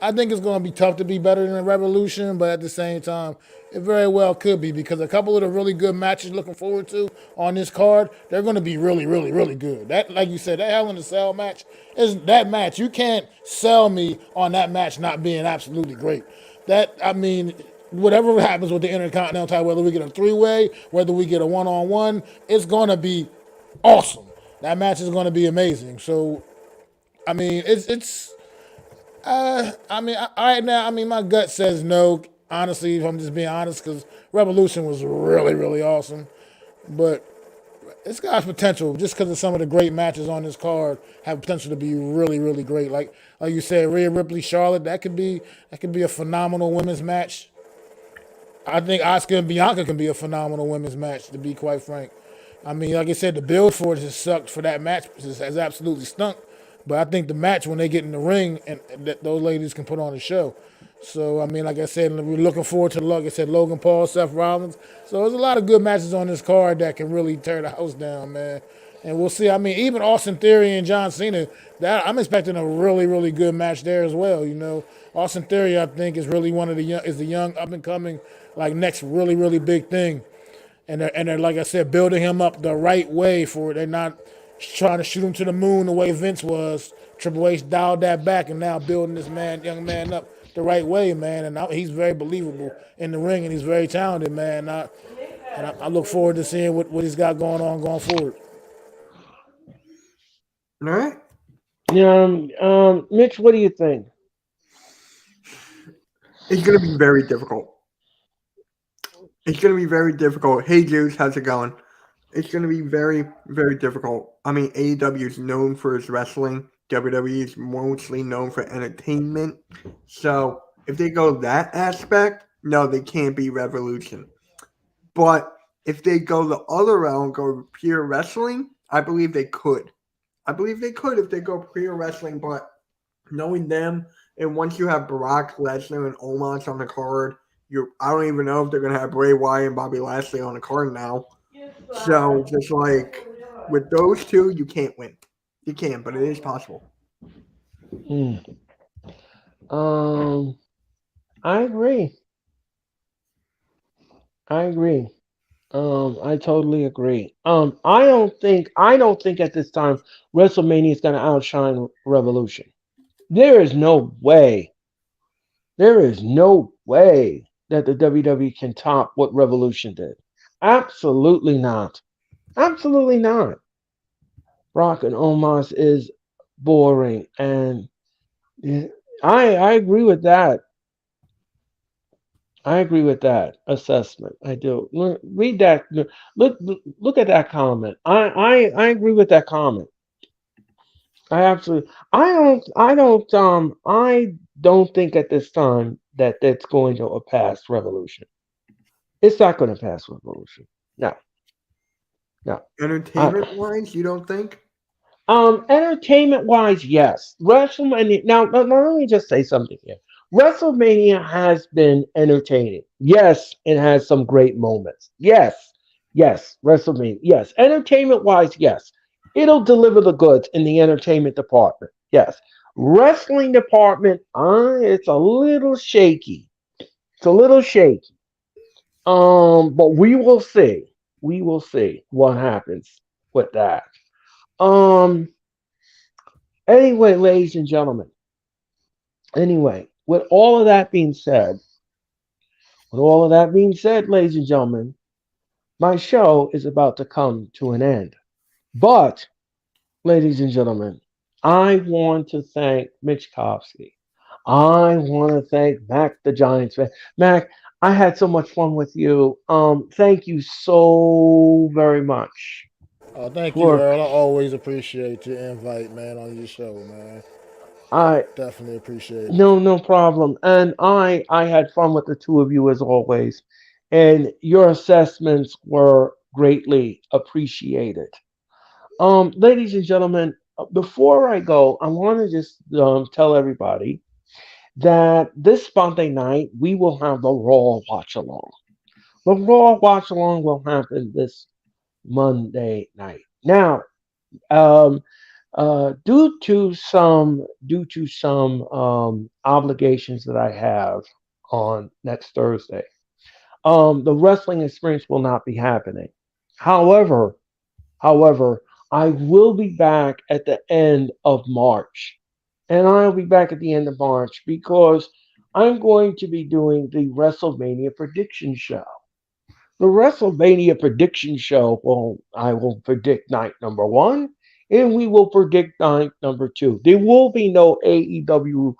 I think it's going to be tough to be better than Revolution, but at the same time, it very well could be because a couple of the really good matches looking forward to on this card, they're going to be really, really, really good. That, like you said, that Hell in a Cell match is that match. You can't sell me on that match not being absolutely great. That I mean, whatever happens with the Intercontinental title, whether we get a three-way, whether we get a one-on-one, it's going to be awesome. That match is going to be amazing. So, I mean, it's I mean, right now, I mean, my gut says no. Honestly, if I'm just being honest, because Revolution was really, really awesome, but it's got potential just because of some of the great matches on this card have potential to be really, really great. Like you said, Rhea Ripley, Charlotte, that could be a phenomenal women's match. I think Asuka and Bianca can be a phenomenal women's match, to be quite frank. I mean, like I said, the build for it has sucked for that match has absolutely stunk. But I think the match when they get in the ring and that those ladies can put on a show. So I mean, like I said, we're looking forward to like I said, Logan Paul, Seth Rollins. So there's a lot of good matches on this card that can really tear the house down, man. And we'll see. I mean, even Austin Theory and John Cena, that I'm expecting a really, really good match there as well. You know, Austin Theory, I think, is really one of the young up and coming like next really, really big thing. And they're like I said, building him up the right way for it. They're not trying to shoot him to the moon the way Vince was. Triple H dialed that back, and now building this young man up the right way, man. And he's very believable in the ring, and he's very talented, man. I look forward to seeing what he's got going on going forward. All right. Mitch, what do you think? It's going to be very difficult. It's going to be very difficult. Hey, Juice, how's it going? It's going to be very, very difficult. I mean, AEW is known for its wrestling. WWE is mostly known for entertainment. So if they go that aspect, no, they can't be Revolution. But if they go the other route and go pure wrestling, I believe they could. I believe they could if they go pure wrestling, but knowing them, and once you have Brock Lesnar and Omos on the card, I don't even know if they're gonna have Bray Wyatt and Bobby Lashley on the card now. So just like with those two, you can't win. You can, but it is possible. Hmm. Um, I agree. I agree. I totally agree. I don't think at this time WrestleMania is going to outshine Revolution. There is no way. There is no way that the WWE can top what Revolution did. Absolutely not. Absolutely not. Brock and Omos is boring, and yeah, I agree with that. I agree with that assessment. I do. Read that. Look at that comment. I agree with that comment. I absolutely. I don't think at this time that that's going to pass Revolution. It's not going to pass Revolution. No, no. I Entertainment wise, you don't think? Entertainment wise, yes. WrestleMania. Now, let me just say something here. WrestleMania has been entertaining. Yes, it has some great moments. Yes, yes, WrestleMania. Yes, entertainment wise, yes. It'll deliver the goods in the entertainment department. Yes. Wrestling department, it's a little shaky. It's a little shaky. But we will see. We will see what happens with that. Um, Anyway, ladies and gentlemen, anyway, with all of that being said, ladies and gentlemen, my show is about to come to an end. But, ladies and gentlemen, I want to thank Mitch Kofsky. I want to thank Mac the Giants fan. Mac, I had so much fun with you. Thank you so very much Thank you, for Earl. I always appreciate your invite, man, on your show, man. I Definitely appreciate it. no problem. And I had fun with the two of you as always. And your assessments were greatly appreciated. Ladies and gentlemen, before I go, I want to just tell everybody that this Sunday night we will have the Raw watch along. The Raw watch along will happen this Monday night. Now, um, due to some obligations that I have on next Thursday, the wrestling experience will not be happening. However, however, I will be back at the end of March, and I'll be back at the end of March because I'm going to be doing the WrestleMania prediction show. The WrestleMania prediction show, well, I will predict night number one, and we will predict night number two. There will be no AEW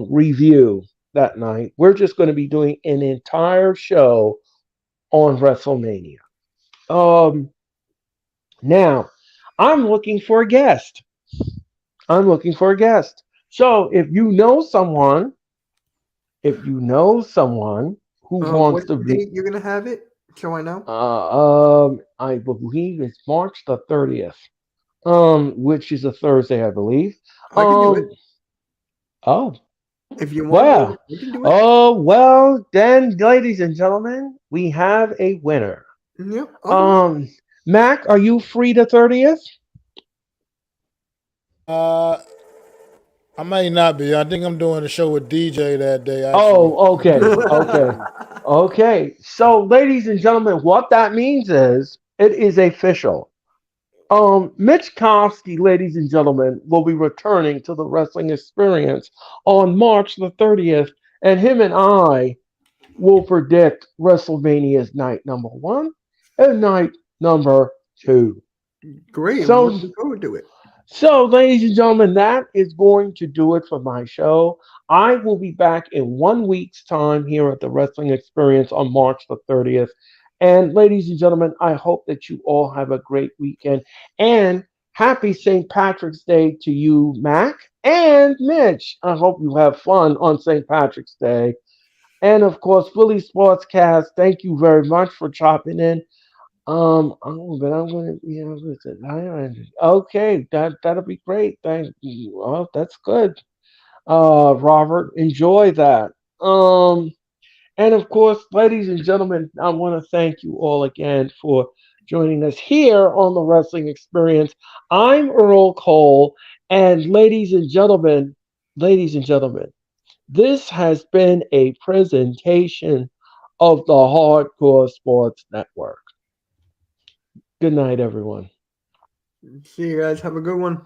review that night. We're just going to be doing an entire show on WrestleMania. Um, Now, I'm looking for a guest. I'm looking for a guest. So if you know someone who wants What's to the be, date you're gonna have it? So I know. I believe it's March the 30th. Which is a Thursday, I believe. I can do it. Um, oh, If you want to do well, it, I can do it. then, ladies and gentlemen, we have a winner. Yep, I'll do it. Um, Mac, are you free the 30th? Uh, I may not be. I think I'm doing a show with DJ that day, actually. Oh, I okay, okay, believe. okay. So, ladies and gentlemen, what that means is it is official. Mitch Kofsky, ladies and gentlemen, will be returning to the wrestling experience on March the 30th, and him and I will predict WrestleMania's night number one and night number two. Great. I'm So, looking forward to it. so, ladies and gentlemen, that is going to do it for my show. I will be back in 1 week's time here at the Wrestling Experience on March the 30th. And, ladies and gentlemen, I hope that you all have a great weekend. And happy St. Patrick's Day to you, Mac and Mitch. I hope you have fun on St. Patrick's Day. And, of course, Philly Sportscast, thank you very much for chopping in. But I'm gonna, listen, okay, that'll be great. Thank you. Well, that's good. Robert, enjoy that. And of course, ladies and gentlemen, I want to thank you all again for joining us here on the Wrestling Experience. I'm Earl Cole, and ladies and gentlemen, this has been a presentation of the Hardcore Sports Network. Good night, everyone. See you guys. Have a good one.